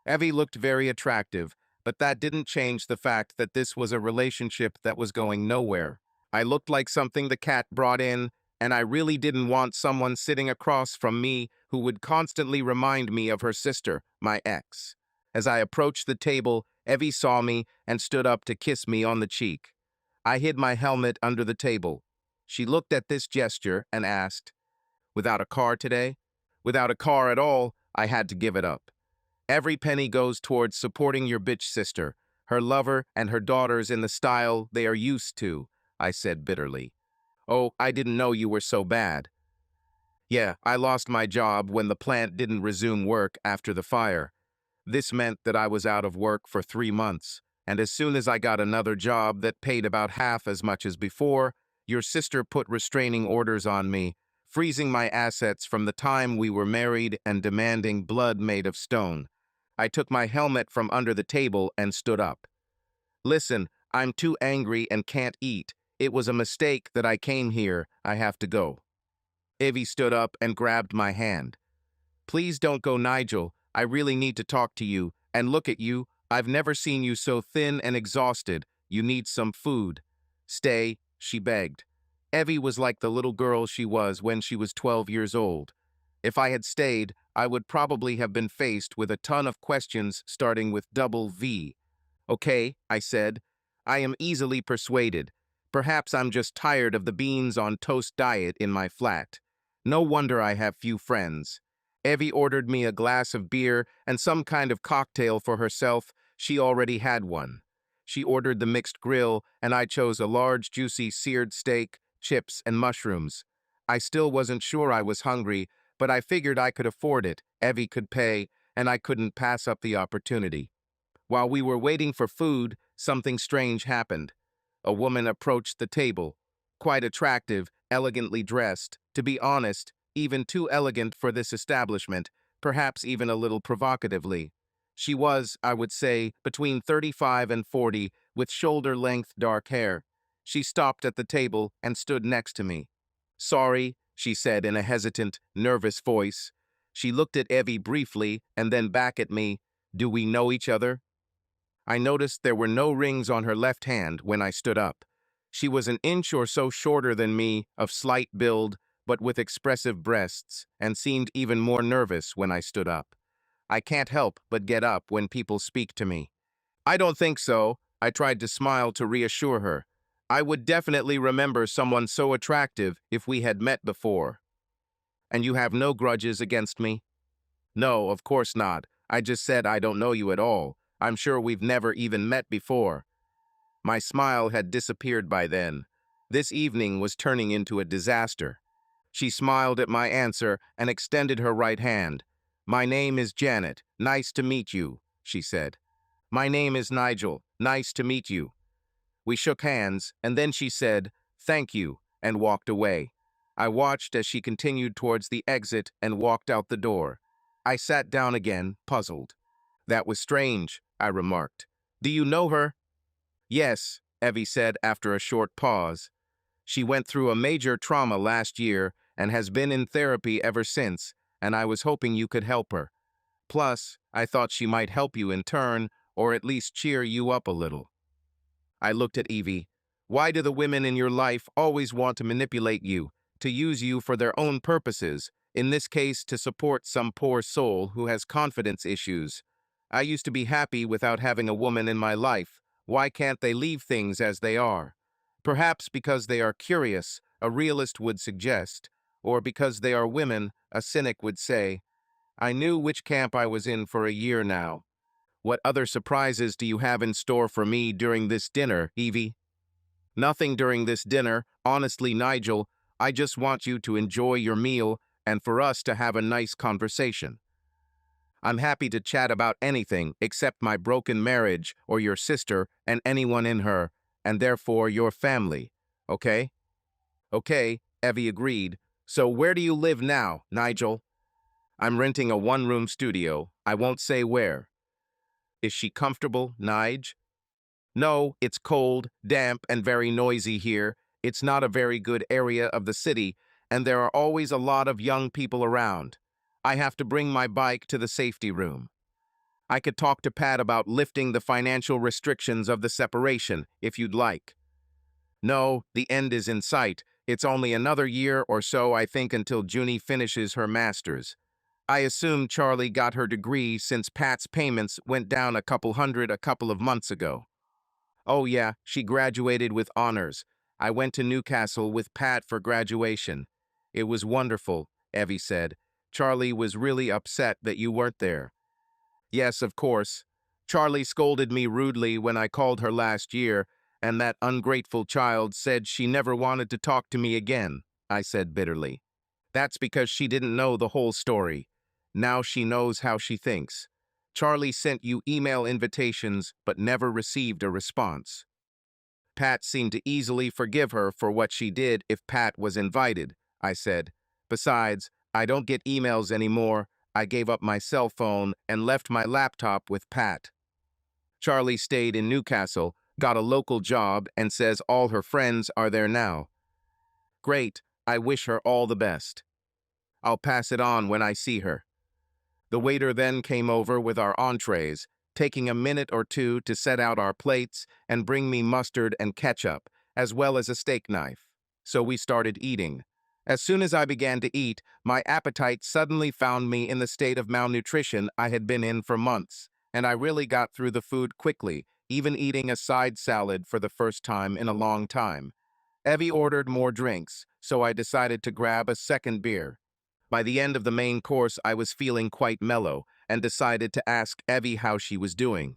Evie looked very attractive, but that didn't change the fact that this was a relationship that was going nowhere. I looked like something the cat brought in, and I really didn't want someone sitting across from me who would constantly remind me of her sister, my ex. As I approached the table, Evie saw me and stood up to kiss me on the cheek. I hid my helmet under the table. She looked at this gesture and asked, "Without a car today?" Without a car at all, I had to give it up. Every penny goes towards supporting your bitch sister, her lover, and her daughters in the style they are used to, I said bitterly. Oh, I didn't know you were so bad. Yeah, I lost my job when the plant didn't resume work after the fire. This meant that I was out of work for 3 months, and as soon as I got another job that paid about half as much as before, your sister put restraining orders on me, freezing my assets from the time we were married and demanding blood made of stone. I took my helmet from under the table and stood up. Listen, I'm too angry and can't eat. It was a mistake that I came here. I have to go. Evie stood up and grabbed my hand. Please don't go, Nigel. I really need to talk to you. And look at you. I've never seen you so thin and exhausted. You need some food. Stay, she begged. Evie was like the little girl she was when she was 12 years old. If I had stayed, I would probably have been faced with a ton of questions starting with double V. Okay, I said. I am easily persuaded. Perhaps I'm just tired of the beans on toast diet in my flat. No wonder I have few friends. Evie ordered me a glass of beer and some kind of cocktail for herself. She already had one. She ordered the mixed grill, and I chose a large, juicy seared steak, chips, and mushrooms. I still wasn't sure I was hungry, but I figured I could afford it, Evie could pay, and I couldn't pass up the opportunity. While we were waiting for food, something strange happened. A woman approached the table, quite attractive, elegantly dressed, to be honest, even too elegant for this establishment, perhaps even a little provocatively. She was, I would say, between 35 and 40, with shoulder-length dark hair. She stopped at the table and stood next to me. "Sorry," she said in a hesitant, nervous voice. She looked at Evie briefly and then back at me. "Do we know each other?" I noticed there were no rings on her left hand when I stood up. She was an inch or so shorter than me, of slight build, but with expressive breasts, and seemed even more nervous when I stood up. I can't help but get up when people speak to me. "I don't think so," I tried to smile to reassure her. "I would definitely remember someone so attractive if we had met before." "And you have no grudges against me?" "No, of course not. I just said I don't know you at all. I'm sure we've never even met before." My smile had disappeared by then. This evening was turning into a disaster. She smiled at my answer and extended her right hand. "My name is Janet. Nice to meet you," she said. "My name is Nigel. Nice to meet you." We shook hands, and then she said, "Thank you," and walked away. I watched as she continued towards the exit and walked out the door. I sat down again, puzzled. "That was strange," I remarked. "Do you know her?" "Yes," Evie said after a short pause. "She went through a major trauma last year and has been in therapy ever since, and I was hoping you could help her. Plus, I thought she might help you in turn, or at least cheer you up a little." I looked at Evie. "Why do the women in your life always want to manipulate you, to use you for their own purposes, in this case to support some poor soul who has confidence issues? I used to be happy without having a woman in my life. Why can't they leave things as they are? Perhaps because they are curious, a realist would suggest, or because they are women, a cynic would say. I knew which camp I was in for a year now. What other surprises do you have in store for me during this dinner, Evie?" "Nothing during this dinner. Honestly, Nigel, I just want you to enjoy your meal and for us to have a nice conversation. I'm happy to chat about anything except my broken marriage or your sister and anyone in her, and therefore your family. Okay?" "Okay," Evie agreed. "So where do you live now, Nigel?" "I'm renting a one-room studio. I won't say where." "Is she comfortable, Nige?" "No, it's cold, damp, and very noisy here. It's not a very good area of the city, and there are always a lot of young people around. I have to bring my bike to the safety room. I could talk to Pat about lifting the financial restrictions of the separation, if you'd like." "No, the end is in sight. It's only another year or so, I think, until Junie finishes her master's. I assume Charlie got her degree since Pat's payments went down a couple hundred a couple of months ago." "Oh yeah, she graduated with honors. I went to Newcastle with Pat for graduation. It was wonderful," Evie said. "Charlie was really upset that you weren't there." "Yes, of course. Charlie scolded me rudely when I called her last year, and that ungrateful child said she never wanted to talk to me again," I said bitterly. "That's because she didn't know the whole story. Now she knows how she thinks. Charlie sent you email invitations but never received a response." "Pat seemed to easily forgive her for what she did if Pat was invited," I said. "Besides, I don't get emails anymore. I gave up my cell phone and left my laptop with Pat. Charlie stayed in Newcastle, got a local job, and says all her friends are there now." "Great. I wish her all the best. I'll pass it on when I see her." The waiter then came over with our entrees, taking a minute or two to set out our plates and bring me mustard and ketchup, as well as a steak knife. So we started eating. As soon as I began to eat, my appetite suddenly found me in the state of malnutrition I had been in for months, and I really got through the food quickly, even eating a side salad for the first time in a long time. Evie ordered more drinks, so I decided to grab a second beer. By the end of the main course, I was feeling quite mellow and decided to ask Evie how she was doing.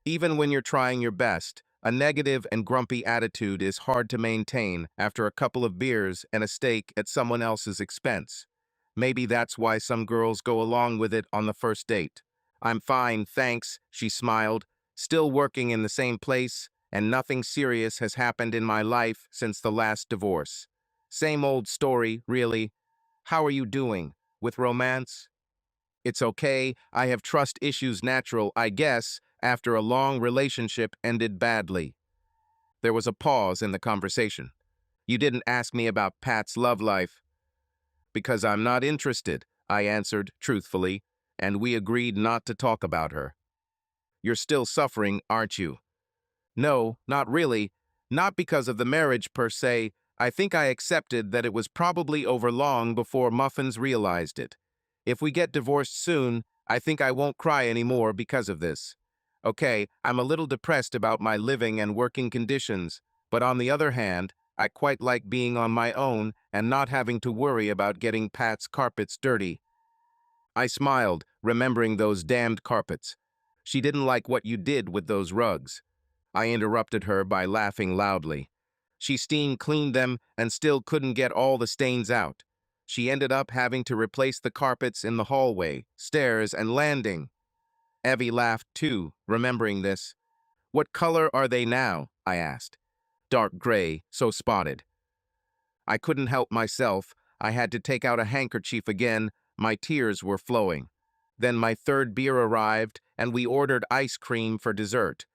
Even when you're trying your best, a negative and grumpy attitude is hard to maintain after a couple of beers and a steak at someone else's expense. Maybe that's why some girls go along with it on the first date. "I'm fine, thanks," she smiled. "Still working in the same place, and nothing serious has happened in my life since the last divorce." Same old story, really. How are you doing? With romance? It's okay, I have trust issues natural, I guess, after a long relationship ended badly. There was a pause in the conversation. You didn't ask me about Pat's love life. Because I'm not interested, I answered truthfully, and we agreed not to talk about her. You're still suffering, aren't you? No, not really. Not because of the marriage per se. I think I accepted that it was probably over long before Muffins realized it. If we get divorced soon, I think I won't cry anymore because of this. Okay, I'm a little depressed about my living and working conditions, but on the other hand, I quite like being on my own and not having to worry about getting Pat's carpets dirty. I smiled, remembering those damned carpets. She didn't like what you did with those rugs. I interrupted her by laughing loudly. She steam cleaned them and still couldn't get all the stains out. She ended up having to replace the carpets in the hallway, stairs, and landing. Evie laughed too, remembering this. What color are they now? I asked. Dark gray, so spotted. I couldn't help myself. I had to take out a handkerchief again. My tears were flowing. Then my third beer arrived, and we ordered ice cream for dessert.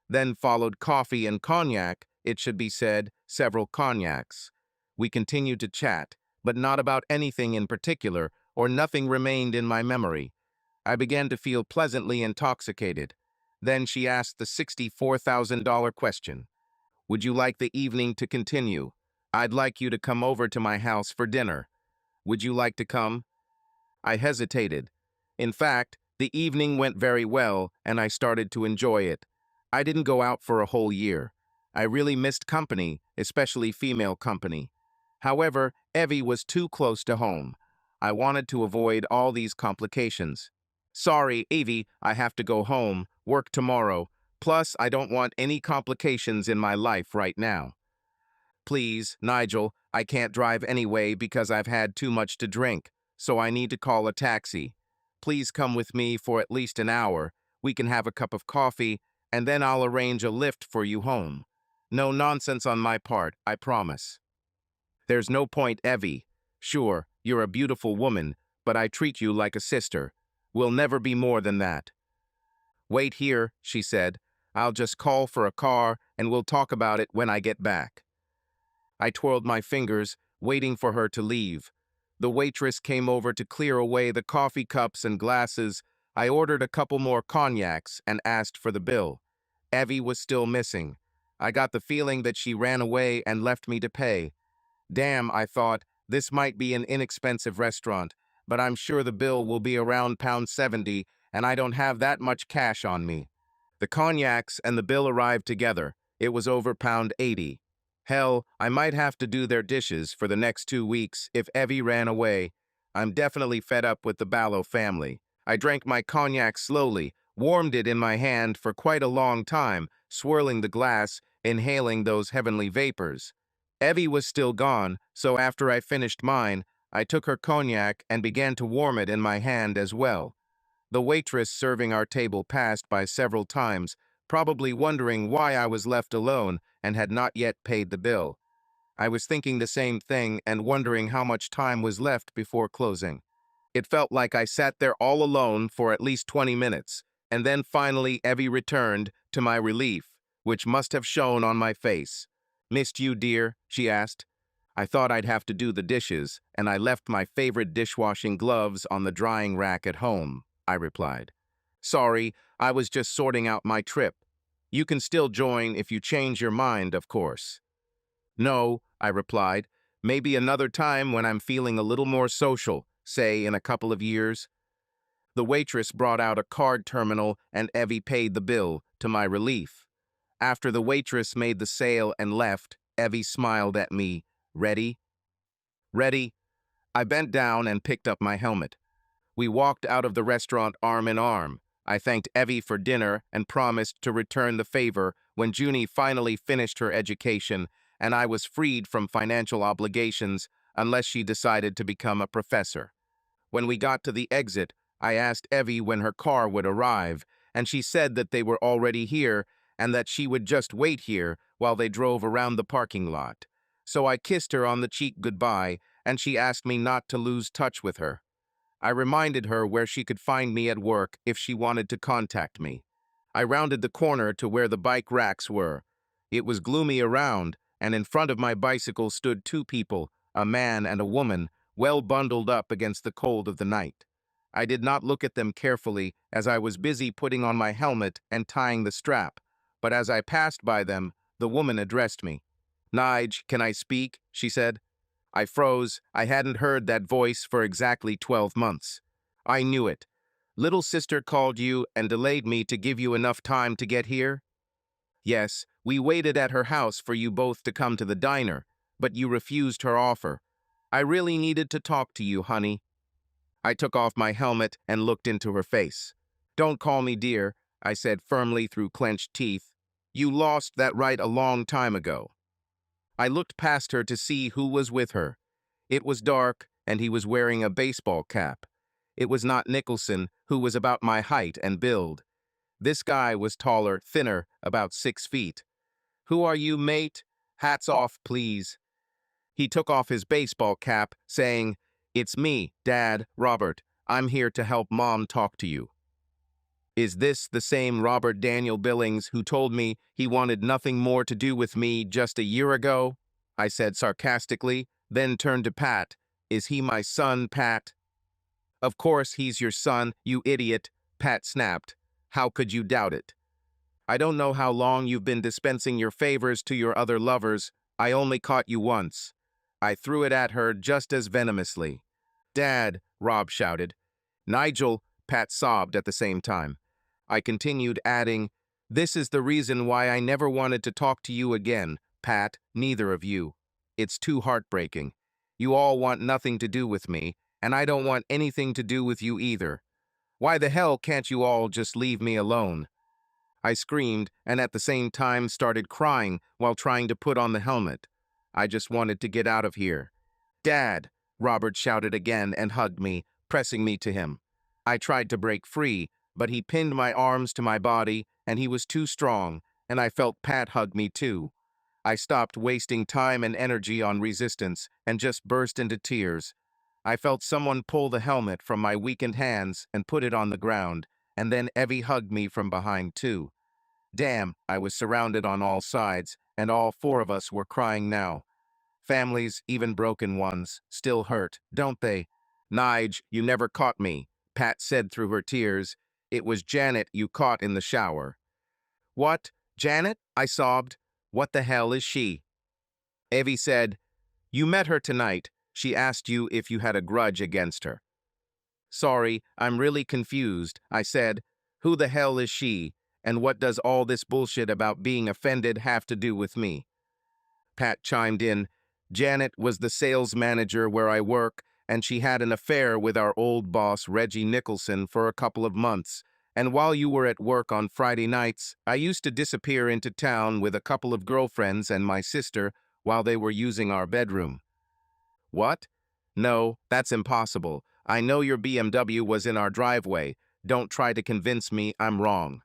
Then followed coffee and cognac, it should be said, several cognacs. We continued to chat, but not about anything in particular, or nothing remained in my memory. I began to feel pleasantly intoxicated. Then she asked the $64,000 question. Would you like the evening to continue? I'd like you to come over to my house for dinner. Would you like to come? I hesitated. In fact, the evening went very well, and I started to enjoy it. I didn't go out for a whole year. I really missed company, especially female company. However, Evie was too close to home. I wanted to avoid all these complications. Sorry, Evie, I have to go home, work tomorrow. Plus, I don't want any complications in my life right now. Please, Nigel, I can't drive anyway because I've had too much to drink, so I need to call a taxi. Please come with me for at least an hour. We can have a cup of coffee, and then I'll arrange a lift for you home. No nonsense on my part, I promise. There's no point, Evie. Sure, you're a beautiful woman, but I treat you like a sister. We'll never be more than that. Wait here, she said. I'll just call for a car, and we'll talk about it when I get back. I twirled my fingers, waiting for her to leave. The waitress came over to clear away the coffee cups and glasses. I ordered a couple more cognacs and asked for the bill. Evie was still missing. I got the feeling that she ran away and left me to pay. Damn, I thought, this might be an inexpensive restaurant, but I'm sure the bill will be around £70, and I don't have that much cash on me. The cognacs and the bill arrived together. It was over £80. Hell, I might have to do their dishes for the next 2 weeks if Evie ran away. I'm definitely fed up with the Ballo family. I drank my cognac slowly, warmed it in my hand for quite a long time, swirling the glass, inhaling those heavenly vapors. Evie was still gone, so after I finished mine, I took her cognac and began to warm it in my hand as well. The waitress serving our table passed by several times, probably wondering why I was left alone and had not yet paid the bill. I was thinking the same thing and wondering how much time was left before closing. It felt like I sat there all alone for at least 20 minutes, and then finally Evie returned, to my relief, which must have shown on my face. "Missed you, dear?" she asked. I thought I'd have to do the dishes, and I left my favorite dishwashing gloves on the drying rack at home, I replied. Sorry, I was just sorting out my trip. You can still join if you change your mind, of course. No, I replied. Maybe another time when I'm feeling a little more social, say in a couple of years. The waitress brought out a card terminal and Evie paid the bill, to my relief. After the waitress made the sale and left, Evie smiled at me. Ready? Ready? I bent down and picked up my helmet. We walked out of the restaurant arm in arm. I thanked Evie for dinner and promised to return the favor when Junie finally finished her education and I was freed from financial obligations unless she decided to become a professor. When we got to the exit, I asked Evie when her car would arrive, and she said that they were already here and that she would just wait here while they drove around the parking lot. So I kissed her on the cheek goodbye, and she asked me not to lose touch with her. I reminded her where she could find me at work if she wanted to contact me. I rounded the corner to where the bike racks were. It was gloomy around, and in front of my bicycle stood two people, a man and a woman, well bundled up against the cold of the night. I did not look at them carefully as I was busy putting on my helmet and tying the strap, but as I passed by them, the woman addressed me. "Nige, can I speak?" she said. I froze. I hadn't heard that voice for exactly 12 months. I knew it. "Little sister called you and delayed me to give you enough time to get here?" "Yes, we waited at her house for you both to come to the diner, but you refused her offer. I really needed to talk to you, honey." I took off my helmet and looked into her face. "Don't call me dear," I said firmly through clenched teeth. "You lost that right a long time ago." I looked past her to see who was with her. It was dark, and he was wearing a baseball cap. It was not Nicholson, who was about my height and build. This guy was taller, thinner, about 6 feet. "Who are you, mate? Hats off, please." He took off his baseball cap, saying, "It's me, Dad, Robert. I'm here to help Mom talk to you." Is this the same Robert Daniel Billings who told me he wanted nothing more to do with me just a year ago? I said sarcastically, then turned to Pat. "Is he my son, Pat?" "Of course he's your son, you idiot," Pat snapped. "How could you doubt it? I don't know how long you've been dispensing your favors to your other lovers. I only caught you once." I threw it at her just as venomously. "Dad," Rob shouted. "Nigel," Pat sobbed at the same time. I continued, adding, "This is the reason why I never wanted to talk to you again, Pat, neither of you. It's too heartbreaking. You all want nothing to do with me, and I don't want anything to do with you either. Why the hell can't you all just leave me alone?" I screamed and at the same time started crying while trying to put on the helmet. I just wanted to get out of here. "Dad," Robert shouted again and hugged me, pressing me to him. I tried to break free, but he pinned my arms to my body, and he was too strong, and I felt Pat hug me too. I stopped wasting time and energy on resistance and just burst into tears. I felt someone pull the helmet from my weakened hands and put it on the ground, and then Evie hugged me from behind too. Damn, I was surrounded on all sides, and all four of us were crying now. Families, even broken ones, still hurt, don't they? "Nige, you never caught me," Pat said through her tears. "It was Janet you caught in the shower." "What? Janet?" I sobbed. "What the hell is she?" Evie said, "You met her tonight. She asked you if you had a grudge against her." "Sorry, I'm really confused," I said. "Who the hell is she? And what does all this bullshit about being offended have to do with me?" Pat chimed in. "Janet was the sales manager where I work, and she had an affair with our old boss, Reggie Nicholson, for a couple of months. And while you were at work on Friday nights, I used to disappear into town with a couple of girlfriends and my sister while they were using our bedroom." "What? No, that's impossible. I know your BMW was in our driveway. Don't try to convince me I'm wrong."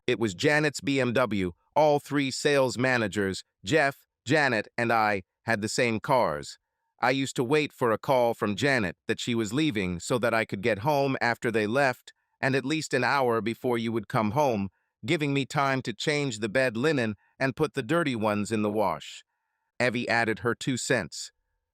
"It was Janet's BMW. All three sales managers, Jeff, Janet, and I, had the same cars. I used to wait for a call from Janet that she was leaving so that I could get home after they left, and at least an hour before you would come home, giving me time to change the bed linen and put the dirty ones in the wash." Evie added her 2 cents.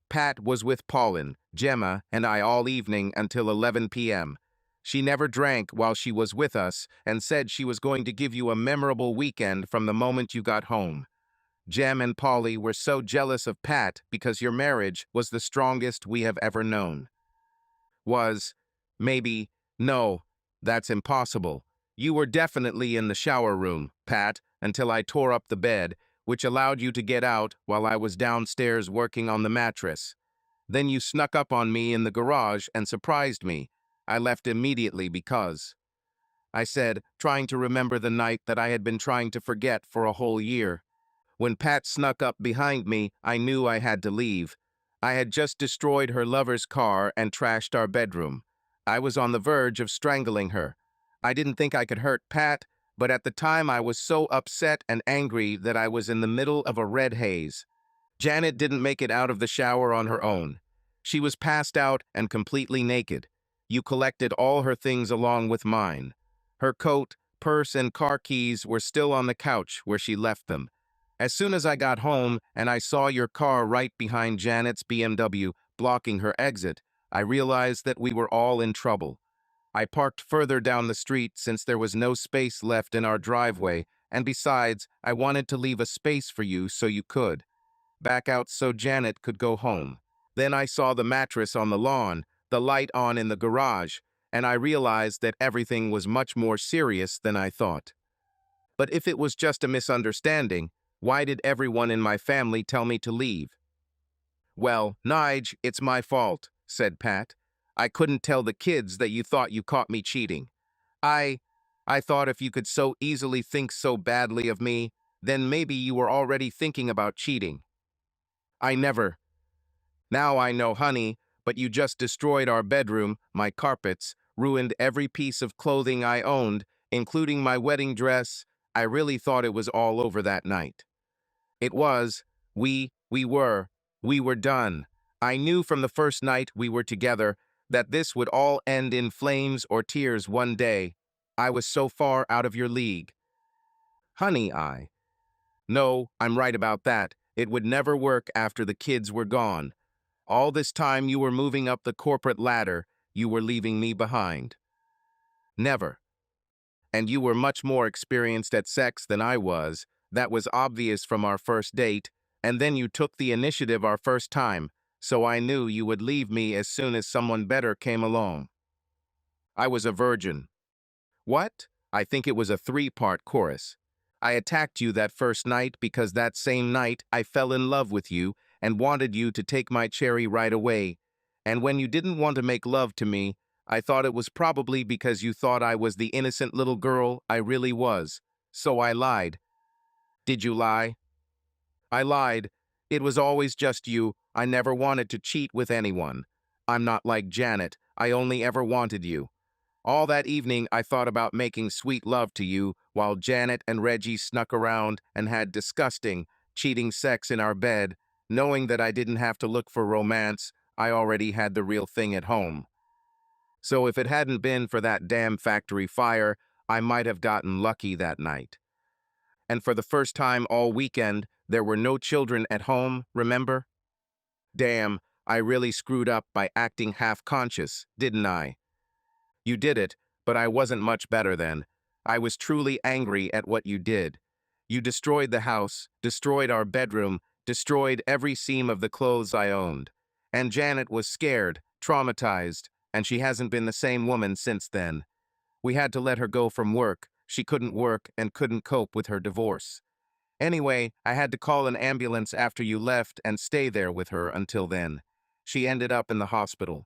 "Pat was with Paulin, Gemma, and I all evening until 11 p.m. She never drank while she was with us and said she was going to give you a memorable weekend from the moment you got home. Jem and Polly were so jealous of Pat because your marriage was the strongest we have ever known." Was, maybe, no, that's impossible. You were definitely in the shower room, Pat, until I tore up the bed, which allowed you to get out while I was downstairs working on the mattress. Then you snuck up on me in the garage and surprised me. I left immediately because. I said, trying to remember the night that I had been trying to forget for a whole year. When Pat snuck up behind me, I knew I had to leave. I had just destroyed her lover's car and trashed our bedroom. I was on the verge of strangling her. I didn't think I could hurt Pat, but at the time I was so upset and angry that I was in the middle of a red haze. Janet didn't make it out of the shower on her own. She was passed out and completely naked. You collected all her things along with mine. Her coat, purse, and car keys were still on the couch where she left them. As soon as I got home and I saw your car right behind Janet's BMW blocking her exit, I realized that we were all in trouble. I parked further down the street since there was no space left in our driveway, and besides, I wanted to leave a space for you so you could back out so Janet could go home. Then I saw the mattress on the lawn, the light on in the garage, and I realized that everything was much more serious than I thought. But if it was just a misunderstanding, why did everyone in my family tell me to leave? Well, Nige, it's my fault, said Pat. I couldn't tell the kids that you thought you caught me cheating. I... I thought if you could so easily think so badly of me, then maybe you were already thinking about cheating. I never. Now I know, honey, but you just destroyed our bedroom, my carpets, ruined every piece of clothing I owned, including my wedding dress. I really thought it was all over that night. It was. We were done. I knew from the first night we were together that this would all end in flames or tears one day. I was so far out of your league. Honey, No, I'm right about that. It would never work after the kids were gone. All this time you were moving up the corporate ladder, you were leaving me behind. Never. And you were much more experienced at sex than I was. That was obvious from our first date, and then you took the initiative our first time, so I knew you would leave me as soon as someone better came along. I was a virgin. What? I think it was a three-part chorus. I attacked you that first night because that same night I fell in love with you and wanted you to take my cherry right away. And when you didn't want to make love to me, I thought it was probably because you thought I was the innocent little girl I really was. So I lied. Did you lie? I lied. It was always just you. I never wanted to cheat with anyone. I'm not like Janet. I only ever wanted you. All that evening, I thought about making sweet love to you while Janet and Reggie snuck around and had disgusting, cheating sex in our bed. Knowing that I didn't have to look for romance, I already had the real thing at home. So if it hadn't been for that damn factory fire, I might have gotten lucky that night. And for the first time all weekend, there were no children at home, remember? Damn, I really screwed up by acting half-conscious, didn't I? You did it, but I wasn't much better then. I was truly angry at what you did. You destroyed the house, destroyed our bedroom, destroyed every seam of the clothes I owned. And Janet was scared, traumatized, and she hasn't been the same woman since then. We had to let her go from work. She couldn't work and couldn't cope with her divorce. Anyway, I had to call an ambulance after you left and stay there with her until then. She ended up in the hospital.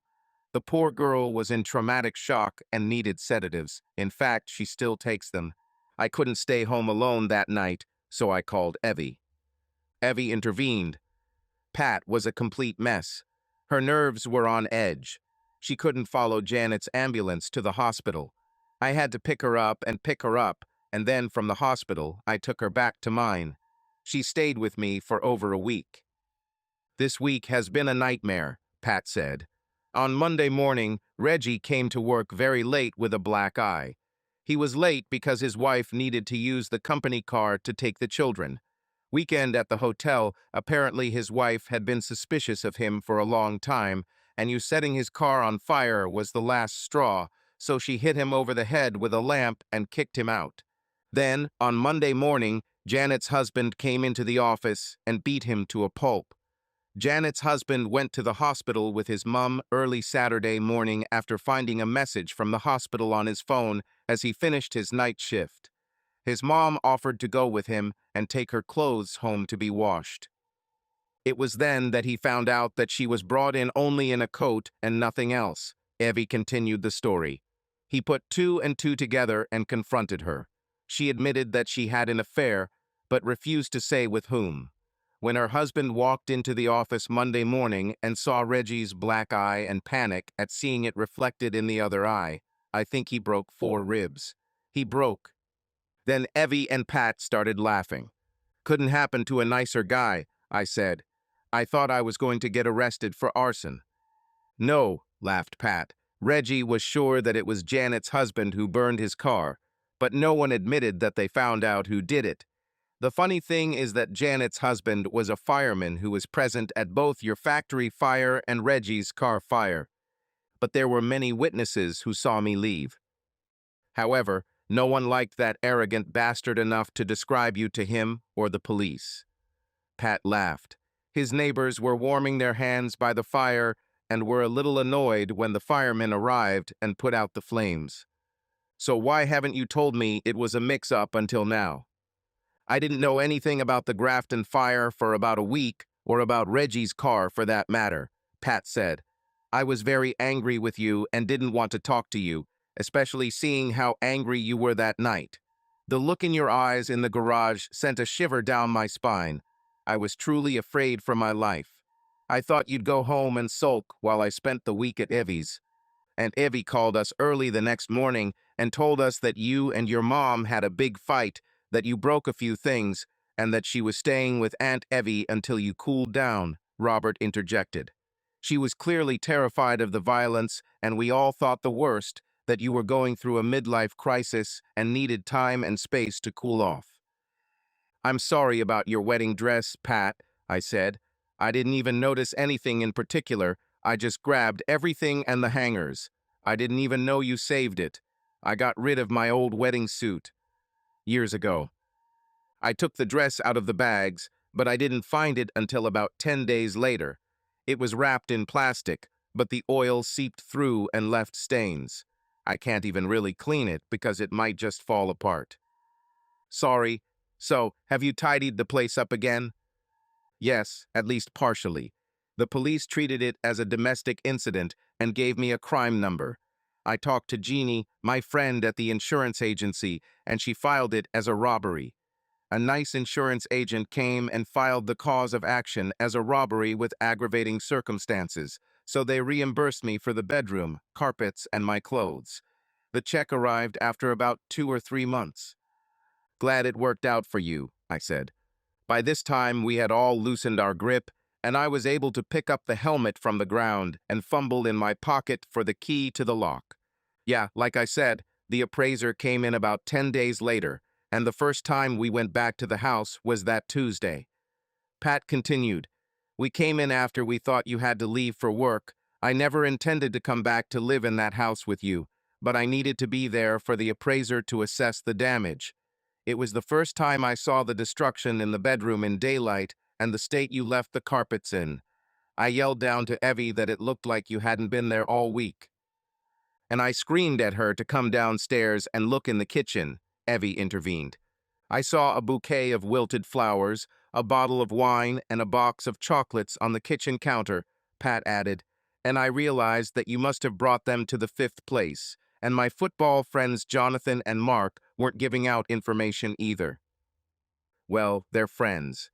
The poor girl was in traumatic shock and needed sedatives. In fact, she still takes them. I couldn't stay home alone that night, so I called Evie. Evie intervened. Pat was a complete mess. Her nerves were on edge. She couldn't follow Janet's ambulance to the hospital. I had to pick her up, and then from the hospital, I took her back to mine. She stayed with me for over a week. This week has been a nightmare, Pat said. On Monday morning, Reggie came to work very late with a black eye. He was late because his wife needed to use the company car to take the children. Weekend at the hotel, apparently his wife had been suspicious of him for a long time, and you setting his car on fire was the last straw, so she hit him over the head with a lamp and kicked him out. Then, on Monday morning, Janet's husband came into the office and beat him to a pulp. Janet's husband went to the hospital with his mum early Saturday morning after finding a message from the hospital on his phone as he finished his night shift. His mom offered to go with him and take her clothes home to be washed. It was then that he found out that she was brought in only in a coat and nothing else. Evie continued the story. He put two and two together and confronted her. She admitted that she had an affair, but refused to say with whom. When her husband walked into the office Monday morning and saw Reggie's black eye and panic at seeing it reflected in the other eye, I think he broke 4 ribs. He broke. Then Evie and Pat started laughing. Couldn't happen to a nicer guy, I said. I thought I was going to get arrested for arson. No, laughed Pat. Reggie was sure that it was Janet's husband who burned his car, but no one admitted that they found out who did it. The funny thing is that Janet's husband was a fireman who was present at both your factory fire and Reggie's car fire. But there were many witnesses who saw me leave. However, no one liked that arrogant bastard enough to describe you to him or the police. Pat laughed. His neighbors were warming their hands by the fire and were a little annoyed when the firemen arrived and put out the flames. So why haven't you told me it was a mix-up until now? I didn't know anything about the Grafton fire for about a week, or about Reggie's car for that matter, Pat said. I was very angry with you and didn't want to talk to you, especially seeing how angry you were that night. The look in your eyes in the garage sent a shiver down my spine. I was truly afraid for my life. I thought you'd go home and sulk while I spent the week at Evie's. And Evie called us early the next morning and told us that you and your mom had a big fight, that you broke a few things, and that she was staying with Aunt Evie until you cooled down, Robert interjected. She was clearly terrified of the violence, and we all thought the worst, that you were going through a midlife crisis and needed time and space to cool off. I'm sorry about your wedding dress, Pat, I said. I didn't even notice anything in particular. I just grabbed everything and the hangers. I didn't even know you saved it. I got rid of my old wedding suit years ago. I took the dress out of the bags, but I didn't find it until about 10 days later. It was wrapped in plastic, but the oil seeped through and left stains. I can't even really clean it because it might just fall apart. Sorry. So, have you tidied the place up again? Yes, at least partially. The police treated it as a domestic incident and gave me a crime number. I talked to Jeannie, my friend at the insurance agency, and she filed it as a robbery. A nice insurance agent came and filed the cause of action as a robbery with aggravating circumstances, so they reimbursed me for the bedroom, carpets, and my clothes. The check arrived after about 2 or 3 months. Glad it worked out for you, I said. By this time, we had all loosened our grip, and I was able to pick up the helmet from the ground and fumble in my pocket for the key to the lock. Yeah, like I said, the appraiser came in about 10 days later, and the first time we went back to the house was that Tuesday. Pat continued, We came in after we thought you had to leave for work. I never intended to come back to live in that house with you, but I needed to be there for the appraiser to assess the damage. It was the first time I saw the destruction in the bedroom in daylight and the state you left the carpets in. I yelled down to Evie that it looked like you hadn't been there all week. And I screamed at her to come downstairs and look in the kitchen, Evie intervened. I saw a bouquet of wilted flowers, a bottle of wine, and a box of chocolates on the kitchen counter, Pat added, and I realized that you must have brought them to the 5th place, and my football friends Jonathan and Mark weren't giving out information either. Well, they're friends.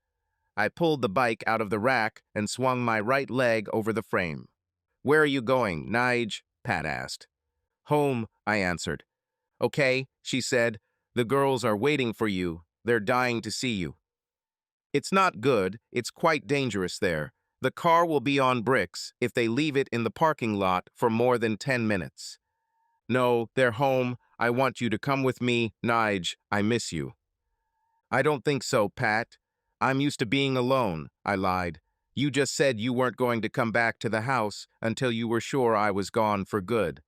I pulled the bike out of the rack and swung my right leg over the frame. Where are you going, Nige? Pat asked. Home, I answered. Okay, she said. The girls are waiting for you. They're dying to see you. It's not good. It's quite dangerous there. The car will be on bricks if they leave it in the parking lot for more than 10 minutes. No, they're home. I want you to come with me, Nige. I miss you. I don't think so, Pat. I'm used to being alone, I lied. You just said you weren't going to come back to the house until you were sure I was gone for good.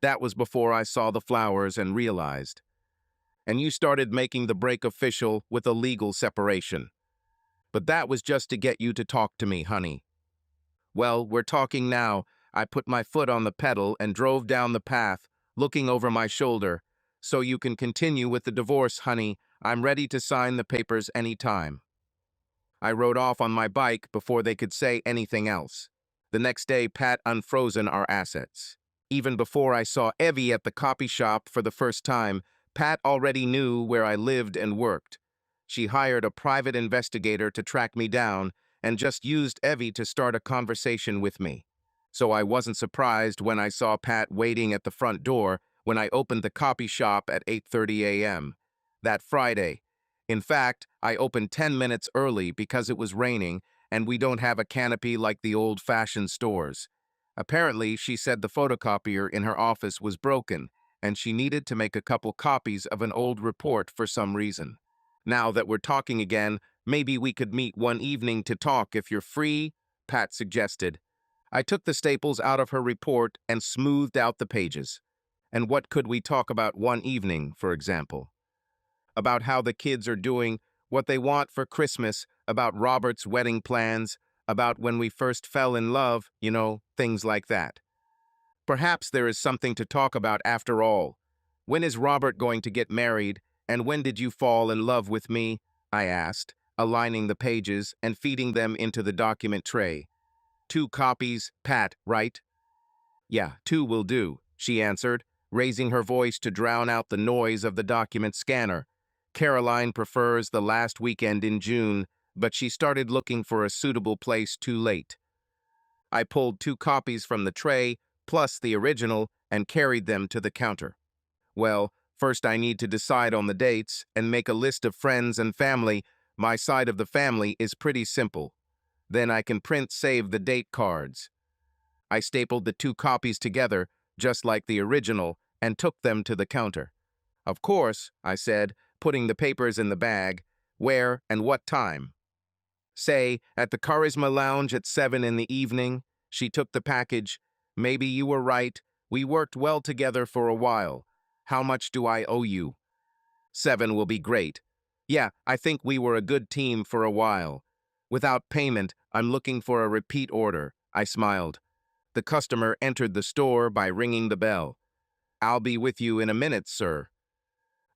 That was before I saw the flowers and realized. And you started making the break official with a legal separation. But that was just to get you to talk to me, honey. Well, we're talking now. I put my foot on the pedal and drove down the path, looking over my shoulder. So you can continue with the divorce, honey. I'm ready to sign the papers any time. I rode off on my bike before they could say anything else. The next day, Pat unfrozen our assets. Even before I saw Evie at the copy shop for the first time, Pat already knew where I lived and worked. She hired a private investigator to track me down and just used Evie to start a conversation with me. So I wasn't surprised when I saw Pat waiting at the front door when I opened the copy shop at 8:30 a.m. that Friday. In fact, I opened 10 minutes early because it was raining, and we don't have a canopy like the old-fashioned stores. Apparently, she said the photocopier in her office was broken, and she needed to make a couple copies of an old report for some reason. Now that we're talking again, maybe we could meet one evening to talk if you're free, Pat suggested. I took the staples out of her report and smoothed out the pages. And what could we talk about one evening, for example? About how the kids are doing, what they want for Christmas, about Robert's wedding plans, about when we first fell in love, things like that. Perhaps there is something to talk about after all. When is Robert going to get married, and when did you fall in love with me? I asked, aligning the pages and feeding them into the document tray. 2 copies, Pat, right? Yeah, 2 will do, she answered, raising her voice to drown out the noise of the document scanner. Caroline prefers the last weekend in June, but she started looking for a suitable place too late. I pulled 2 copies from the tray, plus the original, and carried them to the counter. Well, first I need to decide on the dates and make a list of friends and family. My side of the family is pretty simple. Then I can print save the date cards. I stapled the 2 copies together, just like the original, and took them to the counter. Of course, I said, putting the papers in the bag. Where and what time? Say, at the Charisma Lounge at 7 in the evening. She took the package. Maybe you were right. We worked well together for a while. How much do I owe you? 7 will be great. Yeah, I think we were a good team for a while. Without payment, I'm looking for a repeat order. I smiled. The customer entered the store by ringing the bell. I'll be with you in a minute, sir.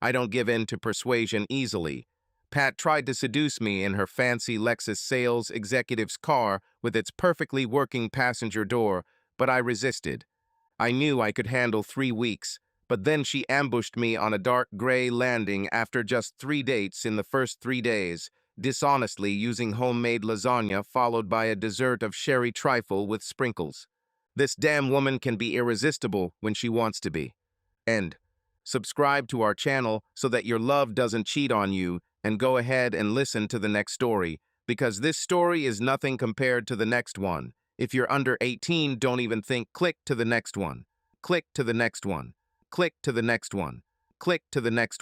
I don't give in to persuasion easily. Pat tried to seduce me in her fancy Lexus sales executive's car with its perfectly working passenger door, but I resisted. I knew I could handle 3 weeks, but then she ambushed me on a dark gray landing after just 3 dates in the first 3 days, dishonestly using homemade lasagna followed by a dessert of sherry trifle with sprinkles. This damn woman can be irresistible when she wants to be. End. Subscribe to our channel so that your love doesn't cheat on you, and go ahead and listen to the next story, because this story is nothing compared to the next one. If you're under 18, don't even think. Click to the next one. Click to the next one. Click to the next one. Click to the next one.